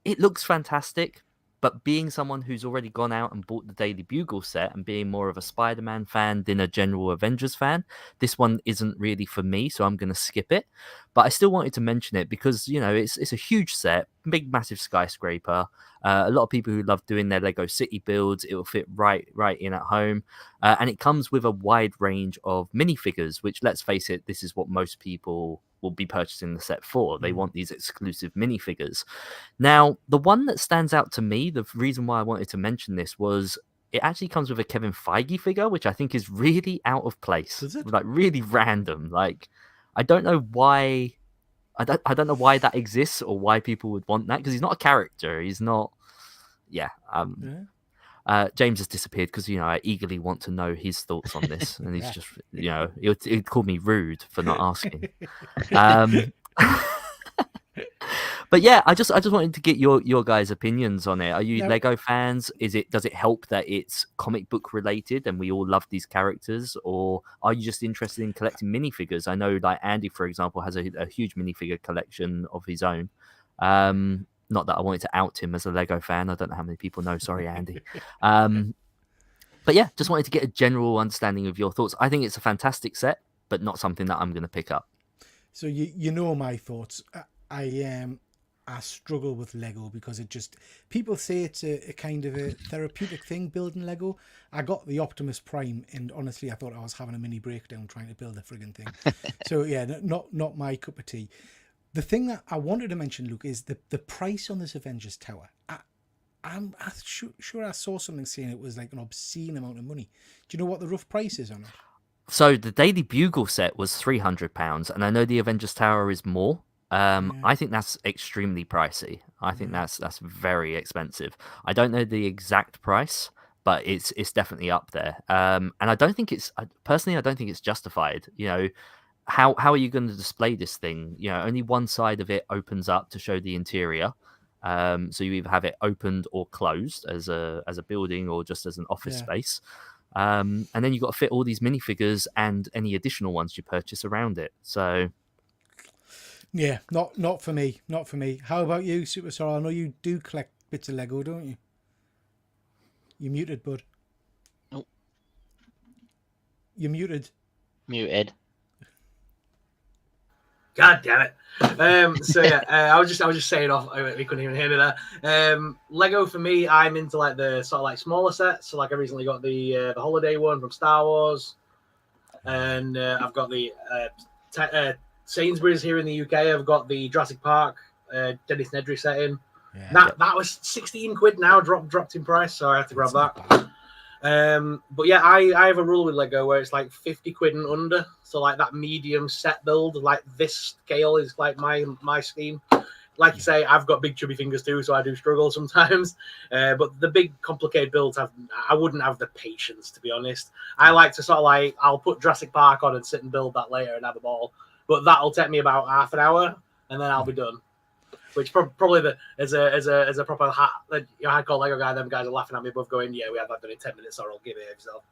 It looks fantastic. But being someone who's already gone out and bought the Daily Bugle set and being more of a Spider-Man fan than a general Avengers fan, this one isn't really for me, so I'm going to skip it. But I still wanted to mention it because, it's a huge set, big, massive skyscraper. A lot of people who love doing their Lego city builds, it will fit right in at home. And it comes with a wide range of minifigures, which, let's face it, this is what most people will be purchasing the set for. They want these exclusive minifigures. Now, the one that stands out to me, the reason why I wanted to mention this was it actually comes with a Kevin Feige figure, which I think is really out of place. Does it? Like really random. Like I don't know why I don't know why that exists or why people would want that, because he's not a character. He's not James has disappeared because I eagerly want to know his thoughts on this, and he's just he'd call me rude for not asking. But yeah, I just wanted to get your guys' opinions on it. Are you Lego fans? Does it help that it's comic book related and we all love these characters, or are you just interested in collecting minifigures? I know, like Andy, for example, has a huge minifigure collection of his own. Not that I wanted to out him as a Lego fan. I don't know how many people know. Sorry, Andy. But yeah, just wanted to get a general understanding of your thoughts. I think it's a fantastic set, but not something that I'm going to pick up. So you know my thoughts. I struggle with Lego because people say it's a kind of a therapeutic thing building Lego. I got the Optimus Prime, and honestly, I thought I was having a mini breakdown trying to build a frigging thing. So yeah, not my cup of tea. The thing that I wanted to mention, Luke, is the price on this Avengers Tower. I'm sure I saw something saying it was like an obscene amount of money. Do you know what the rough price is on it? So the Daily Bugle set was £300, and I know the Avengers Tower is more. I think that's extremely pricey. I think that's very expensive. I don't know the exact price, but it's definitely up there. And I don't think it's justified. How are you going to display this thing? Only one side of it opens up to show the interior. So you either have it opened or closed as a building or just as an office space. And then you've got to fit all these minifigures and any additional ones you purchase around it. So yeah, not for me. Not for me. How about you, Superstar? I know you do collect bits of Lego, don't you? You muted, bud. Nope. You muted. Muted. God damn it. So yeah, I was just saying off. We couldn't even hear me there. Lego for me, I'm into like the sort of like smaller sets. So like I recently got the holiday one from Star Wars, and I've got the Sainsbury's here in the UK. I've got the Jurassic Park Dennis Nedry set in. Yeah. That was 16 quid now, dropped in price, so I had to grab that. But yeah, I have a rule with Lego where it's like 50 quid and under. So like that medium set build, like this scale is like my scheme. Like you say, I've got big chubby fingers too, so I do struggle sometimes. But the big complicated builds, I wouldn't have the patience, to be honest. I like to sort of like, I'll put Jurassic Park on and sit and build that later and have a ball. But that'll take me about half an hour, and then I'll be done. which probably as a proper hardcore Lego guy, them guys are laughing at me above, going, "Yeah, we had that done in 10 minutes, or I'll give it yourself."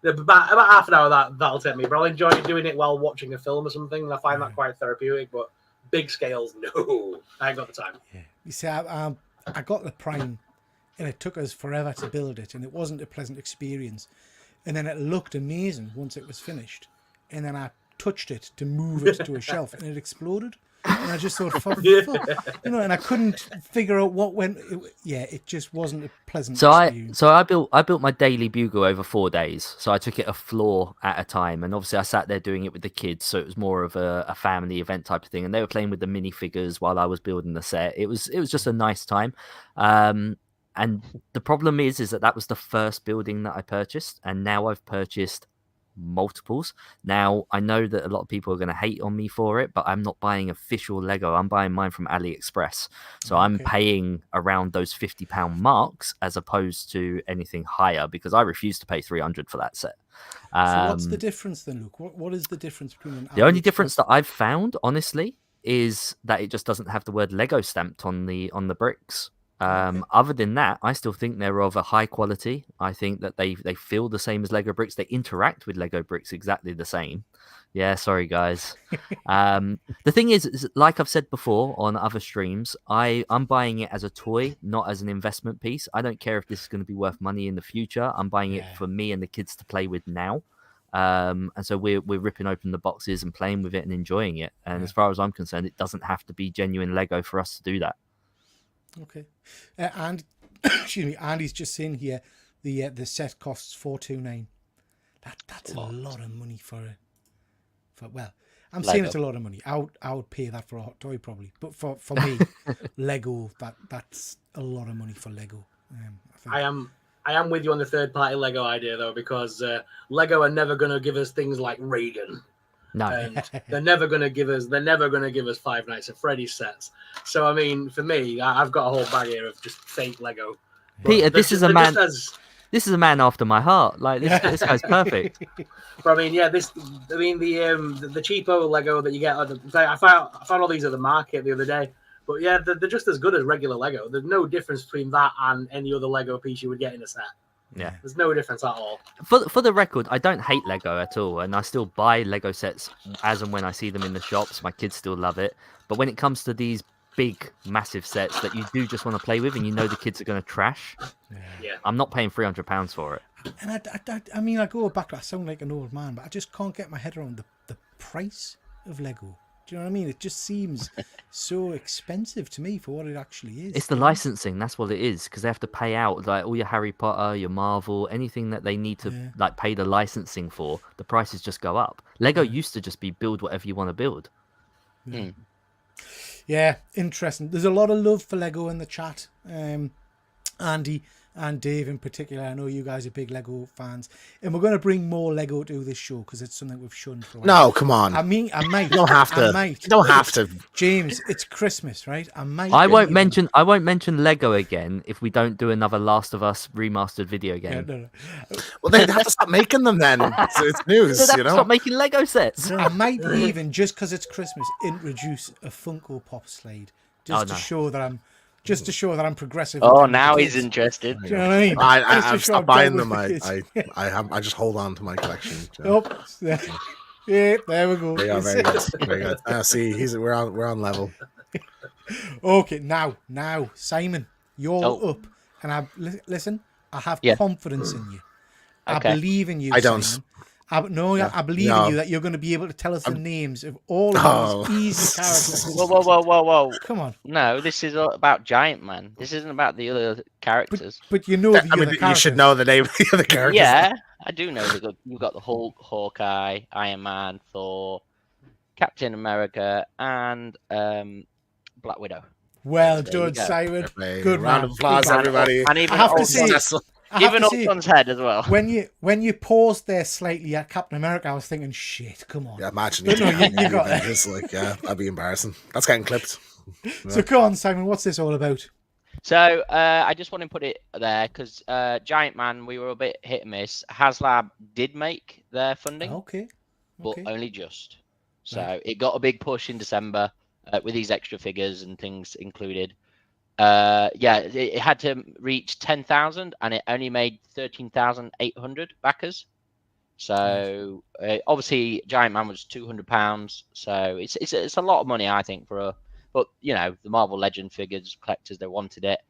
About half an hour that'll take me, but I'll enjoy doing it while watching a film or something. And I find that quite therapeutic. But big scales, no, I ain't got the time. Yeah. You see, I got the Prime, and it took us forever to build it, and it wasn't a pleasant experience. And then it looked amazing once it was finished, and then I touched it to move it to a shelf, and it exploded. And I just thought, fuck, and I couldn't figure out what went. It just wasn't a pleasant experience. I built my daily bugle over 4 days. So I took it a floor at a time, and obviously I sat there doing it with the kids. So it was more of a family event type of thing, and they were playing with the minifigures while I was building the set. It was just a nice time. And the problem is that was the first building that I purchased, and now I've purchased multiples. Now I know that a lot of people are going to hate on me for it, but I'm not buying official Lego. I'm buying mine from AliExpress, so I'm paying around those £50 marks as opposed to anything higher, because I refuse to pay 300 for that set. So what's the difference then, Luke? What is the difference between the only difference that I've found, honestly, is that it just doesn't have the word Lego stamped on the bricks. Other than that, I still think they're of a high quality. I think that they feel the same as Lego bricks. They interact with Lego bricks exactly the same. Yeah, sorry guys. The thing is, like I've said before on other streams, I'm buying it as a toy, not as an investment piece. I don't care if this is going to be worth money in the future. I'm buying it for me and the kids to play with now. And so we're ripping open the boxes and playing with it and enjoying it. And as far as I'm concerned, it doesn't have to be genuine Lego for us to do that. Okay, and excuse me, Andy's just saying here the set costs $429. That's a lot of money for well, I'm saying it's a lot of money. I would pay that for a hot toy probably, but for me, Lego that's a lot of money for Lego. I am with you on the third party Lego idea though, because Lego are never going to give us things like Reagan. No, and they're never going to give us Five Nights at Freddy's sets. So I mean, for me, I've got a whole bag here of just fake Lego. Peter, this is a man after my heart. Like this guy's perfect. But I mean, the cheapo Lego that you get. I found all these at the market the other day. But yeah, they're just as good as regular Lego. There's no difference between that and any other Lego piece you would get in a set. Yeah, there's no difference at all. For the record, I don't hate Lego at all, and I still buy Lego sets as and when I see them in the shops. My kids still love it. But when it comes to these big, massive sets that you do just want to play with, and you know the kids are going to trash, I'm not paying £300 for it. And I mean, I go back. I sound like an old man, but I just can't get my head around the price of Lego. Do you know what I mean? It just seems so expensive to me for what it actually is. It's the licensing. That's what it is, because they have to pay out like all your Harry Potter, your Marvel, anything that they need to like pay the licensing for. The prices just go up. Lego used to just be build whatever you want to build. Yeah, interesting. There's a lot of love for Lego in the chat. Andy and Dave in particular, I know you guys are big Lego fans, and we're going to bring more Lego to this show because it's something we've shunned for a while. No, come on. I mean, I might. You don't have to. You don't have to. James, it's Christmas, right? I won't mention Lego again if we don't do another Last of Us remastered video game. No. Well, they have to stop making them then. It's news, so stop making Lego sets. I might even, just because it's Christmas, introduce a Funko Pop slide to show that I'm progressive. Oh, now he's interested. Do you know what I mean? I've stopped buying them. I just hold on to my collection. Oh, yeah, there we go. They are very good. Very good. See, we're on level. Okay, now, Simon, you're up, and listen. I have confidence in you. Okay. I believe in you. I don't. Simon. I believe in you that you're going to be able to tell us the names of all of those easy characters. Whoa. Come on. No, this is all about Giant Man. This isn't about the other characters. But you know the other characters. You should know the name of the other characters. Yeah, I do know. You've got the Hulk, Hawkeye, Iron Man, Thor, Captain America, and Black Widow. Well done, Simon. Good round of applause, everybody. And even I have to say, even Ultron's head as well. When you paused there slightly at Captain America, I was thinking, shit, come on. Yeah, imagine you got that. Just like, that'd be embarrassing. That's getting clipped. So go on, Simon, what's this all about? So I just want to put it there because Giant Man, we were a bit hit and miss. HasLab did make their funding, Okay. but only just. So it got a big push in December. with these extra figures and things included. It had to reach 10,000 and it only made 13,800 backers. So obviously Giant Man was £200, so it's a lot of money, I think, but the Marvel Legend figures collectors, they wanted it,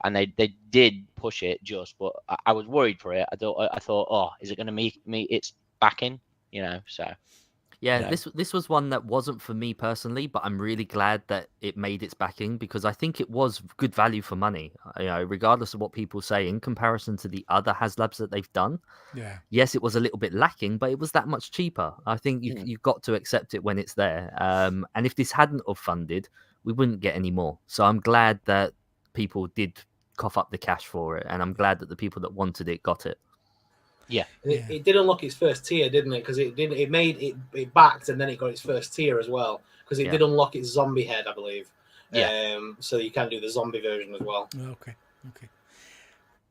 and they did push it but I was worried for it. I thought, oh, is it going to meet its backing? So. Yeah, this was one that wasn't for me personally, but I'm really glad that it made its backing, because I think it was good value for money. Regardless of what people say, in comparison to the other HasLabs that they've done. Yeah. Yes, it was a little bit lacking, but it was that much cheaper. I think you've got to accept it when it's there. And if this hadn't have funded, we wouldn't get any more. So I'm glad that people did cough up the cash for it, and I'm glad that the people that wanted it got it. Yeah, it did unlock its first tier, didn't it? Because it backed and then it got its first tier as well. Because it did unlock its zombie head, I believe. Yeah. So you can do the zombie version as well. Okay.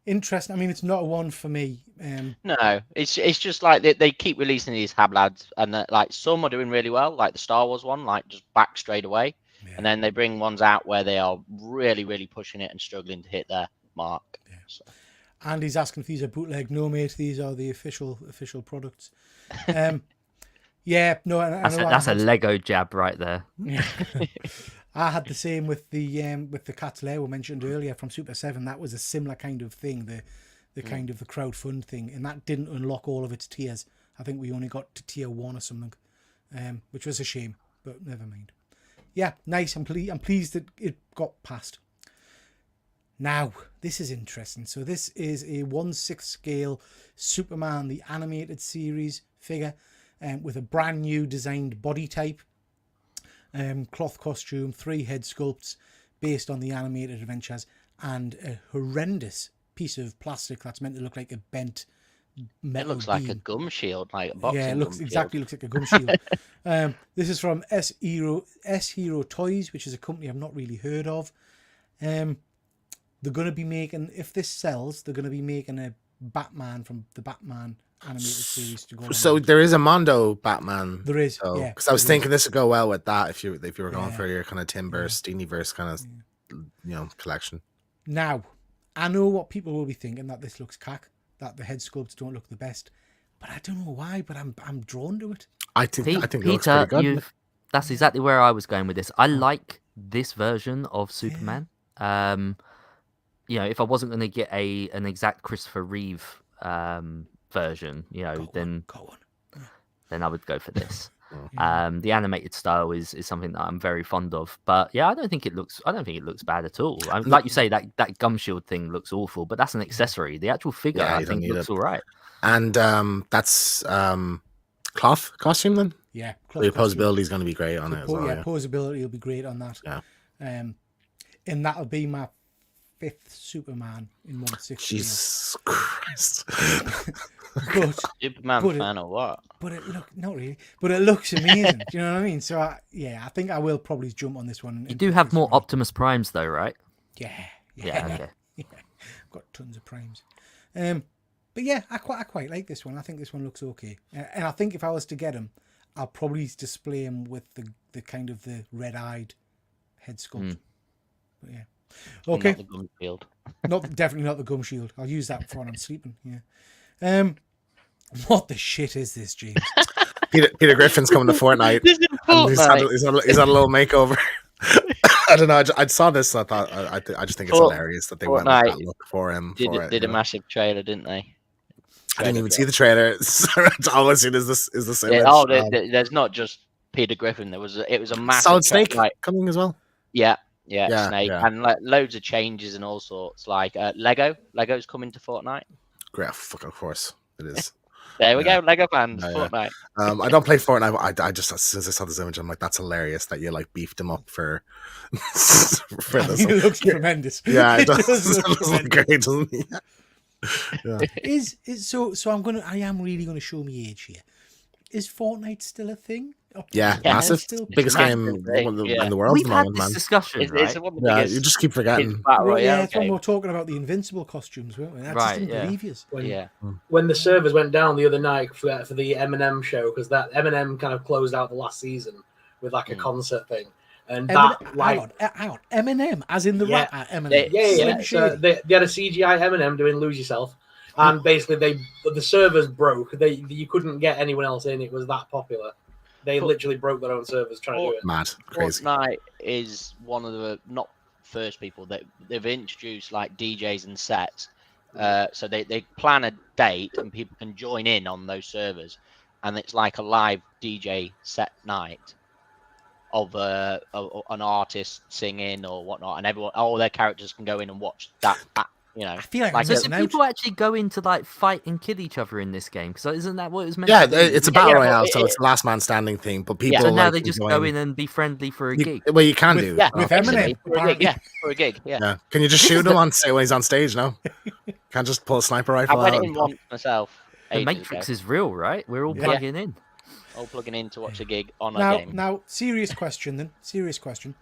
Interesting. I mean, it's not a one for me. No, it's just like they keep releasing these HabLads, and like some are doing really well, like the Star Wars one, like just back straight away, and then they bring ones out where they are really, really pushing it and struggling to hit their mark. Yeah. So. Andy's asking if these are bootleg. No, mate, these are the official products. Yeah, no, that's a Lego jab right there. Yeah. I had the same with the Cat's Lair we mentioned earlier from Super 7. That was a similar kind of thing, the kind of the crowdfund thing, and that didn't unlock all of its tiers. I think we only got to tier 1 or something, which was a shame, but never mind. Yeah, nice. I'm pleased that it got past. Now, this is interesting. So this is a 1/6 scale Superman, the animated series figure, with a brand new designed body type, cloth costume, 3 head sculpts based on the animated adventures, and a horrendous piece of plastic that's meant to look like a bent metal It looks like beam. a gum shield, like a boxing. Yeah, it looks like a gum shield. This is from S Hero Toys, which is a company I've not really heard of. They're going to be making, if this sells, they're going to be making a Batman from the Batman animated series to go. So there is a Mondo Batman. There is, yeah. Because I was thinking this would go well with that if you were going for your kind of Timverse, Steelyverse kind of collection. Now, I know what people will be thinking, that this looks cack, that the head sculpts don't look the best, but I don't know why. But I'm drawn to it. I think it looks Peter, pretty good. That's exactly where I was going with this. I like this version of Superman. If I wasn't going to get an exact Christopher Reeve version, then I would go for this. The animated style is something that I'm very fond of. But yeah, I don't think it looks bad at all. Like you say, that gum shield thing looks awful, but that's an accessory. The actual figure, I think, looks all right. And that's cloth costume then. Yeah, the posability is going to be great on it as well. Yeah, posability will be great on that. Yeah, and that'll be my 5th Superman in 1/6. Jesus Christ! But Superman fan or what? But not really. But it looks amazing. Do you know what I mean? So I think I will probably jump on this one. You do have more Optimus Primes though, right? Yeah. Okay. Yeah, I've got tons of primes. But yeah, I quite like this one. I think this one looks okay. And I think if I was to get him, I'll probably display him with the kind of the red-eyed head sculpt. But yeah. Okay. Not the gum shield. Definitely not the gum shield. I'll use that for when I'm sleeping. Yeah. What the shit is this, James? Peter Griffin's coming to Fortnite. He's had a little makeover. I don't know. I saw this. I thought I just think it's hilarious that they went with that look for him. Did a massive trailer, didn't they? I didn't even see the trailer. All I've seen is this image. There's not just Peter Griffin. It was a massive Solid Snake coming as well. Yeah, Snake, and like loads of changes and all sorts. Like Lego's coming to Fortnite. Great, of course it is. There we go, Lego fans. Fortnite. I don't play Fortnite. I just, as soon as I saw this image, I'm like, that's hilarious that you like beefed him up for this. It looks tremendous. Yeah, it does. It look great, doesn't it? Yeah. So I am really gonna show me age here. Is Fortnite still a thing? Yeah, massive, biggest game in the world. We've had this discussion, right? You just keep forgetting. It's when we're talking about the Invincible costumes, weren't we? I just didn't believe you. When the servers went down the other night for the Eminem show, because that Eminem kind of closed out the last season with like a concert thing. and that hang on, Eminem, as in the Yeah. rapper Eminem. yeah. Slim So Shady. they had a CGI Eminem doing "Lose Yourself," and basically the servers broke. You couldn't get anyone else in. It was that popular. They literally broke their own servers trying to do it. Mad, crazy. Fortnite is one of the not first people that they've introduced like DJs and sets. So they plan a date and people can join in on those servers, and it's like a live DJ set night of an artist singing or whatnot, and everyone, all their characters can go in and watch that. I feel like, So I'm do missing out. people actually go in to like fight and kill each other in this game? Because isn't that what it was meant Yeah, to do? it's a battle yeah, royale, but so it's the last man standing thing. But people So now like they just enjoying- go in and be friendly for a gig. Well, you can With- do. Yeah, with basically, Eminem, for a gig. apparently. Yeah, for a gig. Yeah, Yeah. Can you just shoot him when he's on stage? No, can't just pull a sniper I rifle went out. in once myself. The ages Matrix ago, is real, right? We're all Yeah. plugging in. all plugging in to watch a gig on a game. Now, serious question then. Serious question.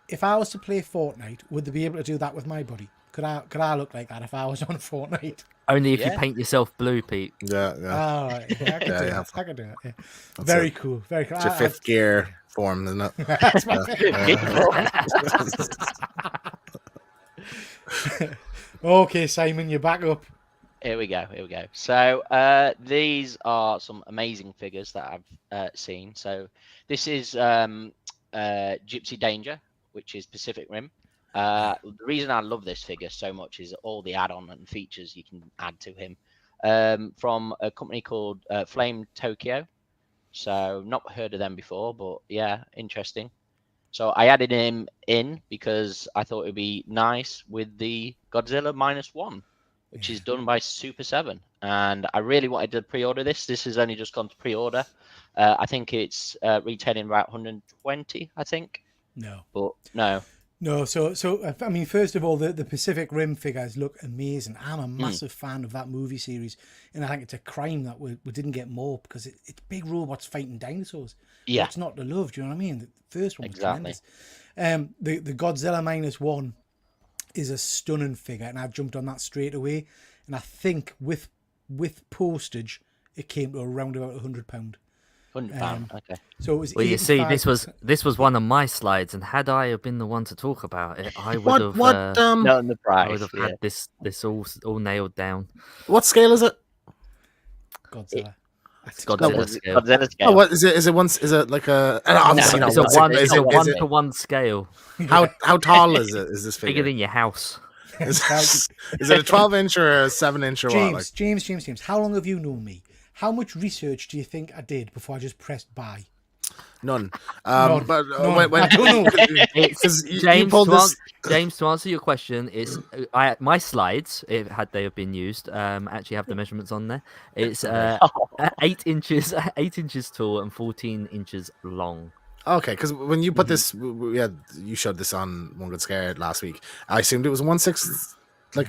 If I was to play Fortnite, would they be able to do that with my buddy? Could I look like that if I was on Fortnite? Only if you Yeah. paint yourself blue, Pete. Yeah, yeah. Oh, right. Yeah, I could Yeah, do yeah. that. I could do it. Yeah. That's Very it. cool. Very cool. It's your fifth gear form, isn't it? That's my Okay, Simon, you're back up. Here we go. So these are some amazing figures that I've seen. So this is Gypsy Danger, which is Pacific Rim. The reason I love this figure so much is all the add-on and features you can add to him from a company called Flame Tokyo. So not heard of them before, but yeah, interesting. So I added him in because I thought it would be nice with the Godzilla -1, which is done by Super 7. And I really wanted to pre-order this. This has only just gone to pre-order. I think it's retailing about 120, I think. No. But no. No, so I mean, first of all, the Pacific Rim figures look amazing. I'm a massive fan of that movie series, and I think it's a crime that we didn't get more because it's big robots fighting dinosaurs. Yeah. What's not to love? Do you know what I mean? The first one was Exactly. tremendous. The Godzilla -1 is a stunning figure, and I jumped on that straight away. And I think with postage, it came to around about £100. £100. Okay. So it was. Well, you see, 85 this was one of my slides, and had I have been the one to talk about it, I would What have. Not in the I price. would have Yeah. had this all nailed down. what scale is it? Godzilla. It's Godzilla scale. Godzilla scale. Oh, what is it? Is it like a? Obviously, No, It's not a one one. scale. It's Is a it- one is it- to one scale. How tall is it? Is this Bigger figure? than your house. Is it a 12-inch or a 7-inch or what? Like, James, how long have you known me? How much research do you think I did before I just pressed buy? none. None. But None. I don't know. because you James, pulled to this. James, to answer your question, it's my slides, if had they have been used, actually have the measurements on there. It's 8 inches tall and 14 inches long. Okay, because when you put this, you showed this on One Good Scare last week. I assumed it was 1/6, like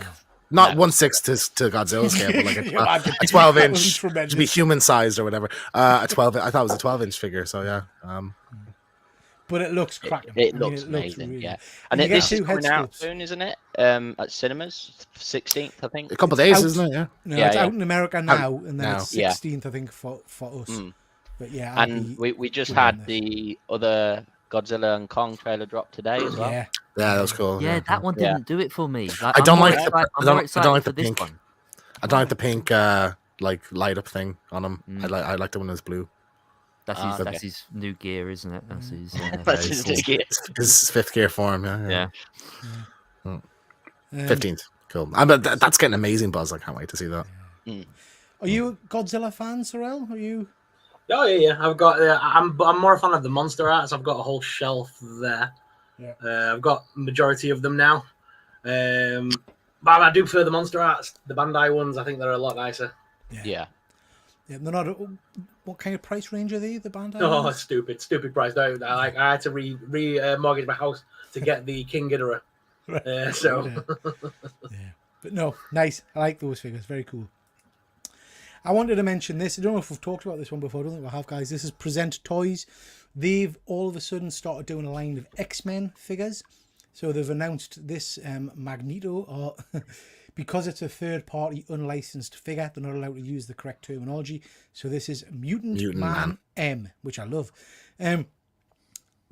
not 1/6 to Godzilla scale, but like a 12-inch to be human sized or whatever. A 12. I thought it was a 12-inch figure. So yeah. But it looks cracking. It looks amazing, really- yeah. And And you get this is two head coming out sculpts. soon, isn't it? At cinemas, 16th, I think. A couple It's days, out- isn't it? Yeah. No, Yeah, it's yeah. out in America now, and then now. it's Yeah. 16th, I think, for us. Mm. But yeah, And we just good on had this. the other Godzilla and Kong trailer drop today as well. Yeah, Yeah, that was cool. Yeah, that one Yeah. didn't do it for me. I don't like I'm the- I more don't excited like for the this pink. one. I don't like the pink like light up thing on him. I like the one that's blue. That's okay. that's his new gear, isn't it? That's his. That's his cool. gear. His fifth gear form. Yeah. Yeah. 15th. Cool. But that's getting amazing buzz. I can't wait to see that. Are you a Godzilla fan, Sorrel? Are you? Oh yeah. I've got. I'm more a fan of the monster arts. I've got a whole shelf there. Yeah. I've got majority of them now. But I do prefer the monster arts. The Bandai ones, I think they're a lot nicer. Yeah. Yeah, they're not. What kind of price range are they? The Bandai? Oh, ones? stupid price. No, I had to mortgage my house to get the King Ghidorah. So Yeah. But no, nice. I like those figures. Very cool. I wanted to mention this. I don't know if we've talked about this one before. I don't think we have, guys. This is Present Toys. They've all of a sudden started doing a line of X-Men figures. So they've announced this Magneto, or because it's a third-party unlicensed figure, they're not allowed to use the correct terminology. So this is Mutant Man M, which I love.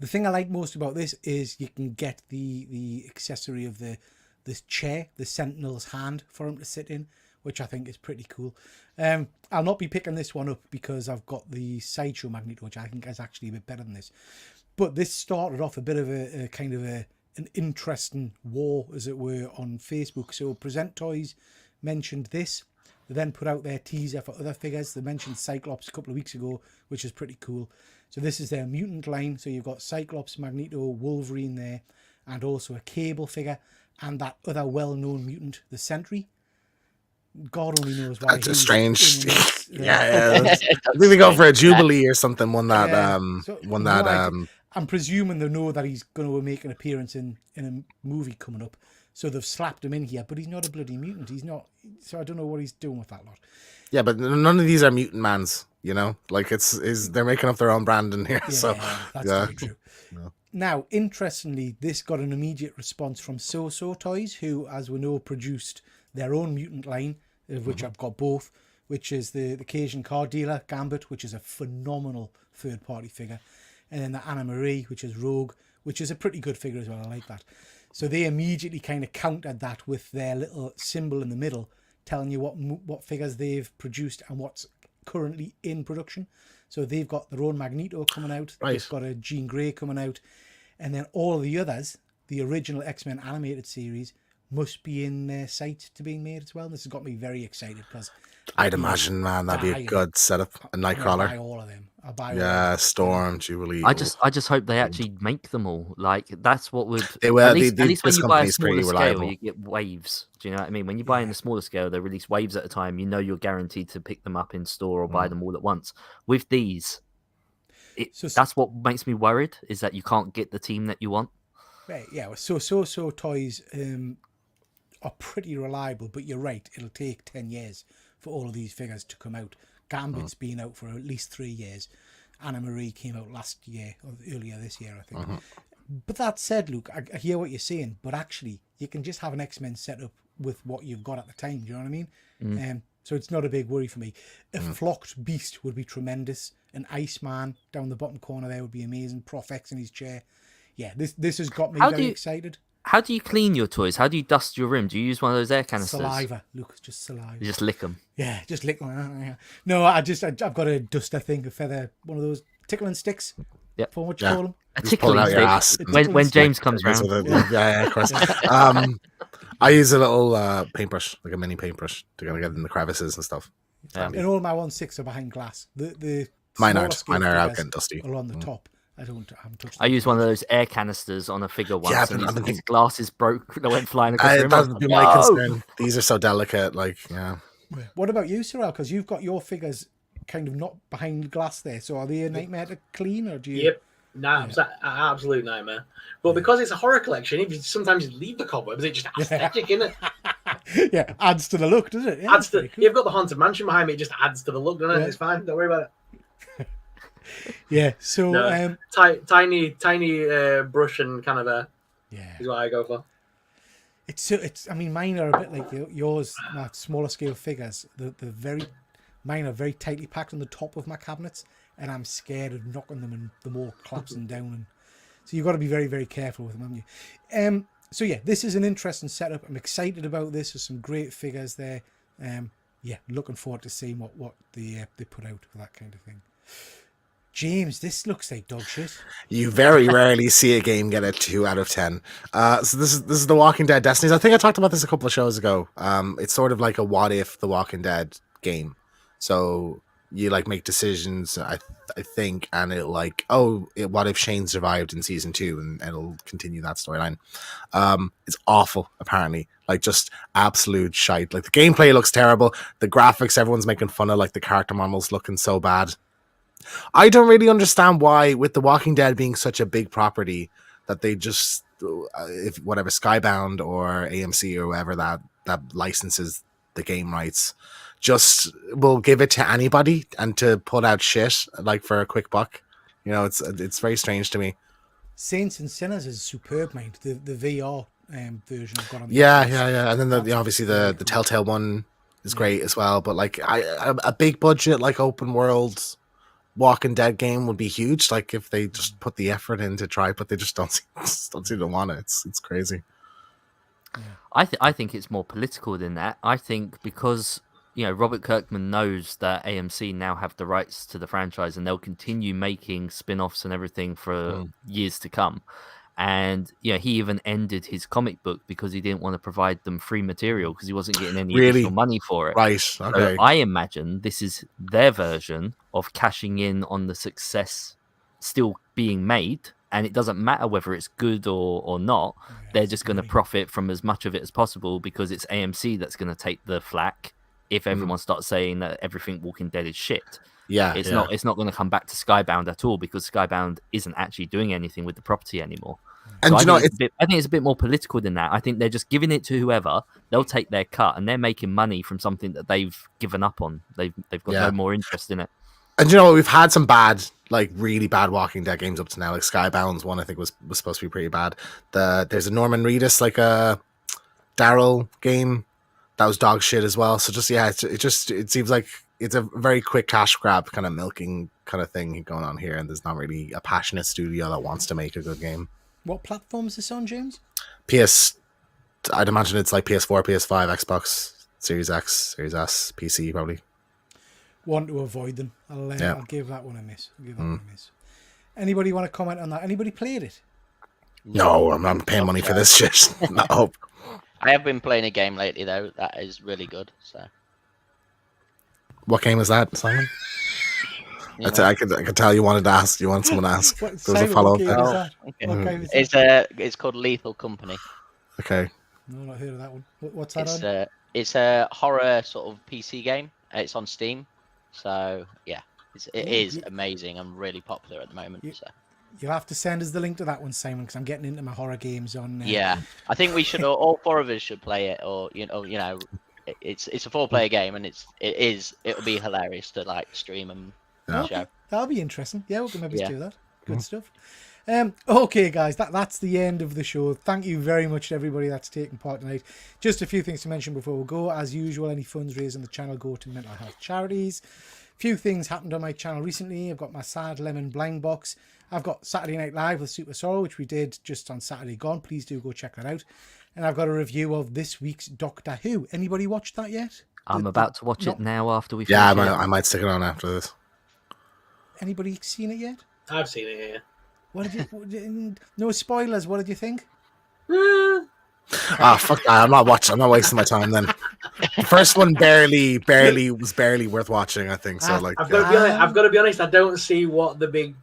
The thing I like most about this is you can get the accessory of this chair, the Sentinel's hand for him to sit in, which I think is pretty cool. I'll not be picking this one up because I've got the Sideshow Magneto, which I think is actually a bit better than this. But this started off a bit of a kind of an interesting war, as it were, on Facebook. So Present Toys mentioned this. They then put out their teaser for other figures. They mentioned Cyclops a couple of weeks ago, which is pretty cool. So this is their mutant line. So you've got Cyclops, Magneto, Wolverine there, and also a Cable figure, and that other well-known mutant, the Sentry. God only knows why. That's a strange. This, yeah. I think they go for a Jubilee or something. One that. I'm presuming they know that he's going to make an appearance in a movie coming up, so they've slapped him in here. But he's not a bloody mutant. He's not. So I don't know what he's doing with that lot. Yeah, but none of these are mutant mans. You know, like they're making up their own brand in here. Yeah, so that's very true. No. Now, interestingly, this got an immediate response from So Toys, who, as we know, produced their own mutant line, of which I've got both, which is the Cajun car dealer Gambit, which is a phenomenal third-party figure, and then the Anna Marie, which is Rogue, which is a pretty good figure as well. I like that. So they immediately kind of countered that with their little symbol in the middle, telling you what figures they've produced and what's currently in production. So they've got their own Magneto coming out. Right. They've got a Jean Grey coming out, and then all the others, the original X-Men animated series, must be in their site to being made as well. This has got me very excited because I'd imagine, man, that'd be a good setup. A Nightcrawler. I'll buy all of them. Storm, Jubilee. I just hope they actually make them all. Like that's what would. They will. At least when you buy a smaller scale, reliable. you get waves. Do you know what I mean? When you buy in the smaller scale, they release waves at a time. You know you're guaranteed to pick them up in store or buy them all at once. With these, that's what makes me worried is that you can't get the team that you want. Right. Yeah. So Toys are pretty reliable, but you're right. It'll take 10 years for all of these figures to come out. Gambit's been out for at least 3 years. Anna Marie came out last year or earlier this year, I think. But that said, Luke, I hear what you're saying, but actually you can just have an X-Men setup with what you've got at the time. Do you know what I mean? So it's not a big worry for me. A flocked beast would be tremendous. An Iceman down the bottom corner there would be amazing. Prof X in his chair. Yeah, this has got me very excited. How do you clean your toys? How do you dust your room? Do you use one of those air canisters? Saliva, Lucas, just saliva. You just lick them. Yeah, just lick them. No, I've got a duster thing, a feather, one of those tickling sticks. Yep. For what you call them? A tickling stick. When James comes round. Yeah, of course. I use a little paintbrush, like a mini paintbrush, to kind of get in the crevices and stuff. And all my 1/6 are behind glass. The mine are out getting dusty. Are on the top. I haven't touched them. I used one of those air canisters on a figure once, and his glasses broke. They went flying across the room. That would be my concern. These are so delicate. Like, yeah. What about you, Cyril? Because you've got your figures kind of not behind glass there. So are they a nightmare to clean, or do you? Yep. No, it's an absolute nightmare. But because it's a horror collection, if you sometimes leave the cobwebs, it just aesthetic, innit? Yeah, adds to the look, doesn't it? Yeah, cool. You've got the Haunted Mansion behind me, it just adds to the look, doesn't it? It's fine, don't worry about it. Yeah, so tiny brush and kind of is what I go for. It's. I mean, mine are a bit like yours. My smaller scale figures. Mine are very tightly packed on the top of my cabinets, and I'm scared of knocking them and them all collapsing down. And so you've got to be very, very careful with them, haven't you? So yeah, this is an interesting setup. I'm excited about this. There's some great figures there. Yeah, looking forward to seeing what they put out for that kind of thing. James, this looks like dog shit. You very rarely see a game get a 2 out of 10. So this is The Walking Dead Destinies. I think I talked about this a couple of shows ago. It's sort of like a what if The Walking Dead game. So you like make decisions, I think, and what if Shane survived in season 2, and it'll continue that storyline. It's awful, apparently, like just absolute shite. Like the gameplay looks terrible. The graphics, everyone's making fun of, like the character models looking so bad. I don't really understand why, with The Walking Dead being such a big property, that they just, if whatever Skybound or AMC or whoever that licenses the game rights, just will give it to anybody and to put out shit like for a quick buck. You know, it's very strange to me. Saints and Sinners is superb, mate. The VR version I've got on. Yeah, and then obviously the Telltale one is great as well. But like a big budget like open world Walking Dead game would be huge. Like if they just put the effort in to try, but they just don't seem to want it. It's crazy. I think it's more political than that. I think because Robert Kirkman knows that AMC now have the rights to the franchise and they'll continue making spin-offs and everything for years to come. And he even ended his comic book because he didn't want to provide them free material because he wasn't getting any additional money for it. Right. Okay. So I imagine this is their version of cashing in on the success still being made. And it doesn't matter whether it's good or not. They're just going to profit from as much of it as possible because it's AMC that's going to take the flack if everyone starts saying that everything Walking Dead is shit. Yeah, it's not going to come back to Skybound at all because Skybound isn't actually doing anything with the property anymore. And so I think it's a bit more political than that. I think they're just giving it to whoever. They'll take their cut, and they're making money from something that they've given up on. They've got no more interest in it. And we've had some really bad Walking Dead games up to now. Like Skybound's one, I think was supposed to be pretty bad. There's a Norman Reedus, like a Daryl game that was dog shit as well. So it seems like it's a very quick cash grab kind of milking kind of thing going on here, and there's not really a passionate studio that wants to make a good game. What platform is this on, James? I'd imagine it's like PS4, PS5, Xbox, Series X, Series S, PC probably. Want to avoid them. I'll give that one a miss. Anybody want to comment on that? Anybody played it? No, I'm not paying money for this shit. No. I have been playing a game lately though that is really good. So, what game is that, Simon? I could tell you wanted to ask. You wanted someone to ask. There was a follow up. It's called Lethal Company. Okay. No, not heard of that one. What's that on? It's a horror sort of PC game. It's on Steam. So yeah, it is amazing and really popular at the moment. You'll have to send us the link to that one, Simon, because I'm getting into my horror games on. Yeah, I think we should. All four of us should play it, or it's a 4-player game, and it'll be hilarious to like stream and show. That'll be interesting. Yeah, we can maybe do that. Good stuff. Okay, guys, that's the end of the show. Thank you very much to everybody that's taken part tonight. Just a few things to mention before we go. As usual, any funds raised on the channel go to mental health charities. Few things happened on my channel recently. I've got my Sad Lemon blind box. I've got Saturday Night Live with Super Sorrow, which we did just on Saturday gone. Please do go check that out. And I've got a review of this week's Doctor Who. Anybody watched that yet? I'm about to watch it now after we finish. Yeah, I might stick it on after this. Anybody seen it yet? I've seen it, yeah. What did you? No spoilers. What did you think? Fuck that! I'm not watching. I'm not wasting my time. Then the first one barely worth watching. I think so. Like, I've got to be honest. I don't see what the big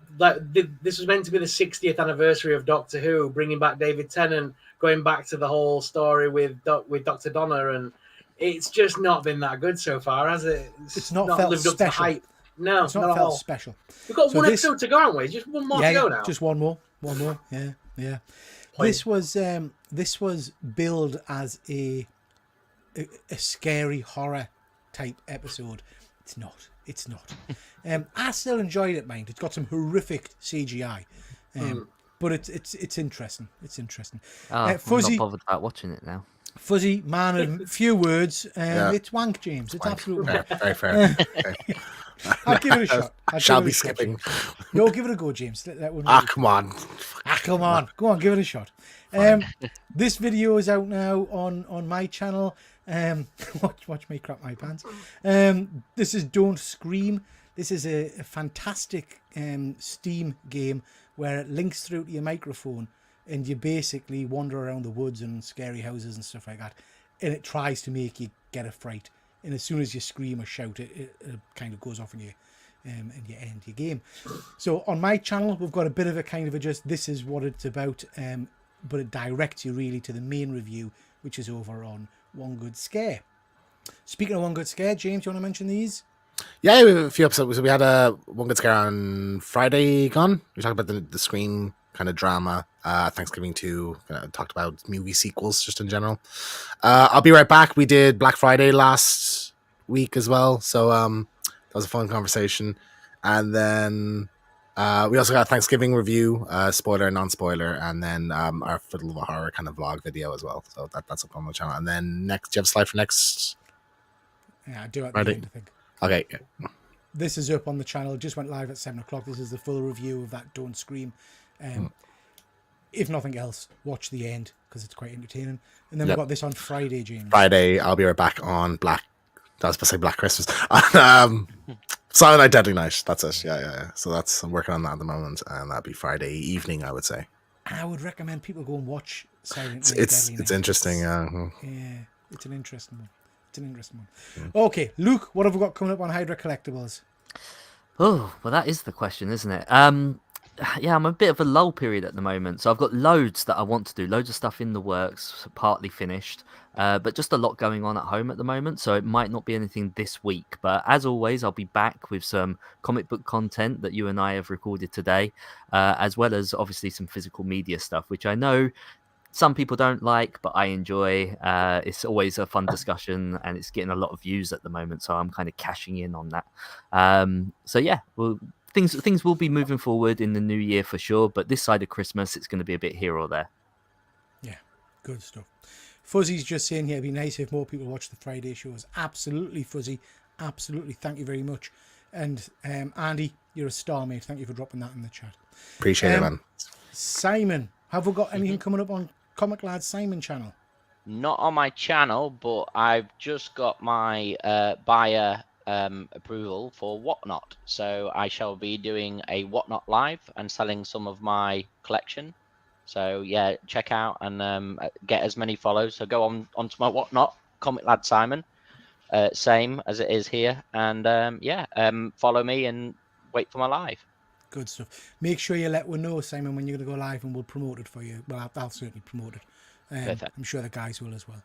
this was meant to be the 60th anniversary of Doctor Who, bringing back David Tennant, going back to the whole story with Dr. Donna, and it's just not been that good so far, has it? It's not felt lived special. Up to hype. No, it's not felt special. We've got one episode to go, haven't we? Just one more to go now. Just one more. Yeah. This was billed as a scary horror type episode. It's not. I still enjoyed it, mind. It's got some horrific CGI, but it's interesting. It's interesting. Fuzzy, I'm not bothered about watching it now. Fuzzy, man of few words. It's wank, James. It's absolutely very fair. I'll give it a shot. Shall be skipping. No, give it a go, James. Come on. Come on. Go on, give it a shot. This video is out now on my channel. Watch me crap my pants. This is Don't Scream. This is a fantastic Steam game where it links through to your microphone and you basically wander around the woods and scary houses and stuff like that. And it tries to make you get a fright. And as soon as you scream or shout, it kind of goes off in you and you end your game. So on my channel, we've got a bit of a kind of a just, this is what it's about, but it directs you really to the main review, which is over on One Good Scare. Speaking of One Good Scare, James, you want to mention these? Yeah, we have a few episodes. So we had a One Good Scare on Friday gone. We talked about the Scream kind of drama, Thanksgiving 2, talked about movie sequels just in general. I'll be right back. We did Black Friday last week as well, so that was a fun conversation. And then we also got a Thanksgiving review, spoiler and non-spoiler, and then our Fiddle of a Horror kind of vlog video as well. So that's up on the channel. And then next, do you have a slide for next? Yeah, I do at Friday? the end, I think. Okay. Yeah. this is up on the channel. It just went live at 7 o'clock. This is the full review of that Don't Scream. If nothing else, watch the end because it's quite entertaining. And then we've got this on Friday, James. Friday, I'll be right back on Black. I was supposed to say Black Christmas. Silent Night, Deadly Night. That's it. Yeah. So I'm working on that at the moment, and that'll be Friday evening, I would say. I would recommend people go and watch Silent Night. It's Deadly Night. interesting. Yeah, it's an interesting one. Okay, Luke, what have we got coming up on Hydra Collectables? Oh, well, that is the question, isn't it? Yeah, I'm a bit of a lull period at the moment, so I've got loads that I want to do, loads of stuff in the works, partly finished, but just a lot going on at home at the moment, so it might not be anything this week. But as always, I'll be back with some comic book content that you and I have recorded today, as well as obviously some physical media stuff, which I know some people don't like, but I enjoy. It's always a fun discussion, and it's getting a lot of views at the moment, so I'm kind of cashing in on that. So yeah, things will be moving forward in the new year for sure, but this side of Christmas, it's going to be a bit here or there. Yeah, good stuff. Fuzzy's just saying here, it'd be nice if more people watch the Friday shows. Absolutely, Fuzzy. Absolutely. Thank you very much. And Andy, you're a star, mate. Thank you for dropping that in the chat. appreciate it, man. Simon, have we got anything coming up on Comic Lad Simon channel? Not on my channel, but I've just got my buyer approval for Whatnot. So I shall be doing a Whatnot live and selling some of my collection. So yeah, check out and get as many follows. So go onto my Whatnot, Comic Lad Simon, same as it is here, and follow me and wait for my live. Good stuff. Make sure you let us know, Simon, when you're going to go live, and we'll promote it for you. Well, I'll certainly promote it. Perfect. I'm sure the guys will as well.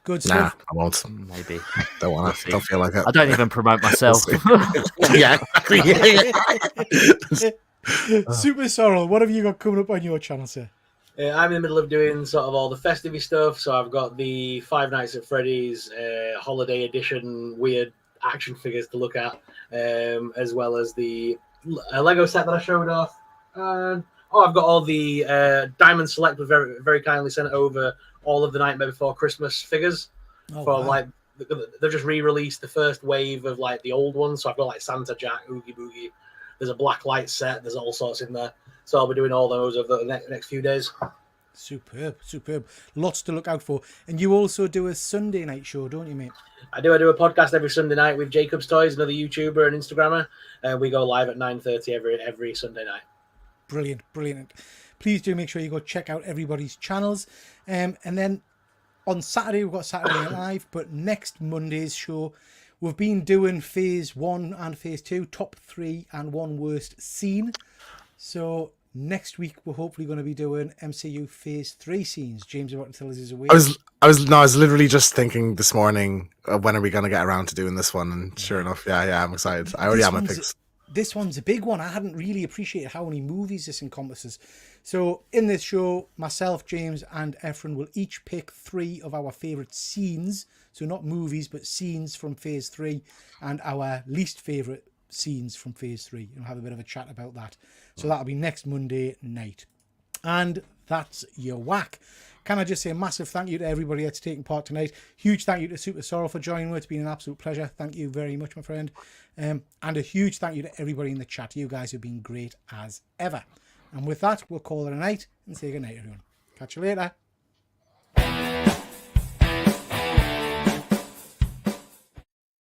Good Nah, stuff. I won't. Maybe. Don't want to. Don't feel like it. I don't even promote myself. Yeah. Super Sorrel, what have you got coming up on your channel, sir? I'm in the middle of doing sort of all the festive stuff. So I've got the Five Nights at Freddy's holiday edition weird action figures to look at, as well as the Lego set that I showed off. I've got all the Diamond Select was very, very kindly sent over all of the Nightmare Before Christmas figures. Like they've just re-released the first wave of like the old ones. So I've got like Santa, Jack, Oogie Boogie. There's a Black Light set. There's all sorts in there. So I'll be doing all those over the next few days. Superb. Lots to look out for. And you also do a Sunday night show, don't you, mate? I do a podcast every Sunday night with Jacob's Toys, another YouTuber and Instagrammer. We go live at 9:30 every Sunday night. Brilliant. Please do make sure you go check out everybody's channels. And then on Saturday, we've got Saturday Night Live, but next Monday's show, we've been doing Phase 1 and Phase 2, top 3 and 1 worst scene. So next week, we're hopefully going to be doing MCU Phase 3 scenes. James, you want to tell us his away? I was literally just thinking this morning, when are we going to get around to doing this one? And sure enough, yeah, I'm excited. I already have my picks. This one's a big one. I hadn't really appreciated how many movies this encompasses. So in this show, myself, James, and Efren will each pick 3 of our favourite scenes. So not movies, but scenes from Phase 3, and our least favourite scenes from Phase 3. And we'll have a bit of a chat about that. So that'll be next Monday night. And that's your whack. Can I just say a massive thank you to everybody that's taken part tonight. Huge thank you to Super Sorrow for joining me. It's been an absolute pleasure. Thank you very much, my friend. And a huge thank you to everybody in the chat. You guys have been great as ever. And with that, we'll call it a night and say good night, everyone. Catch you later.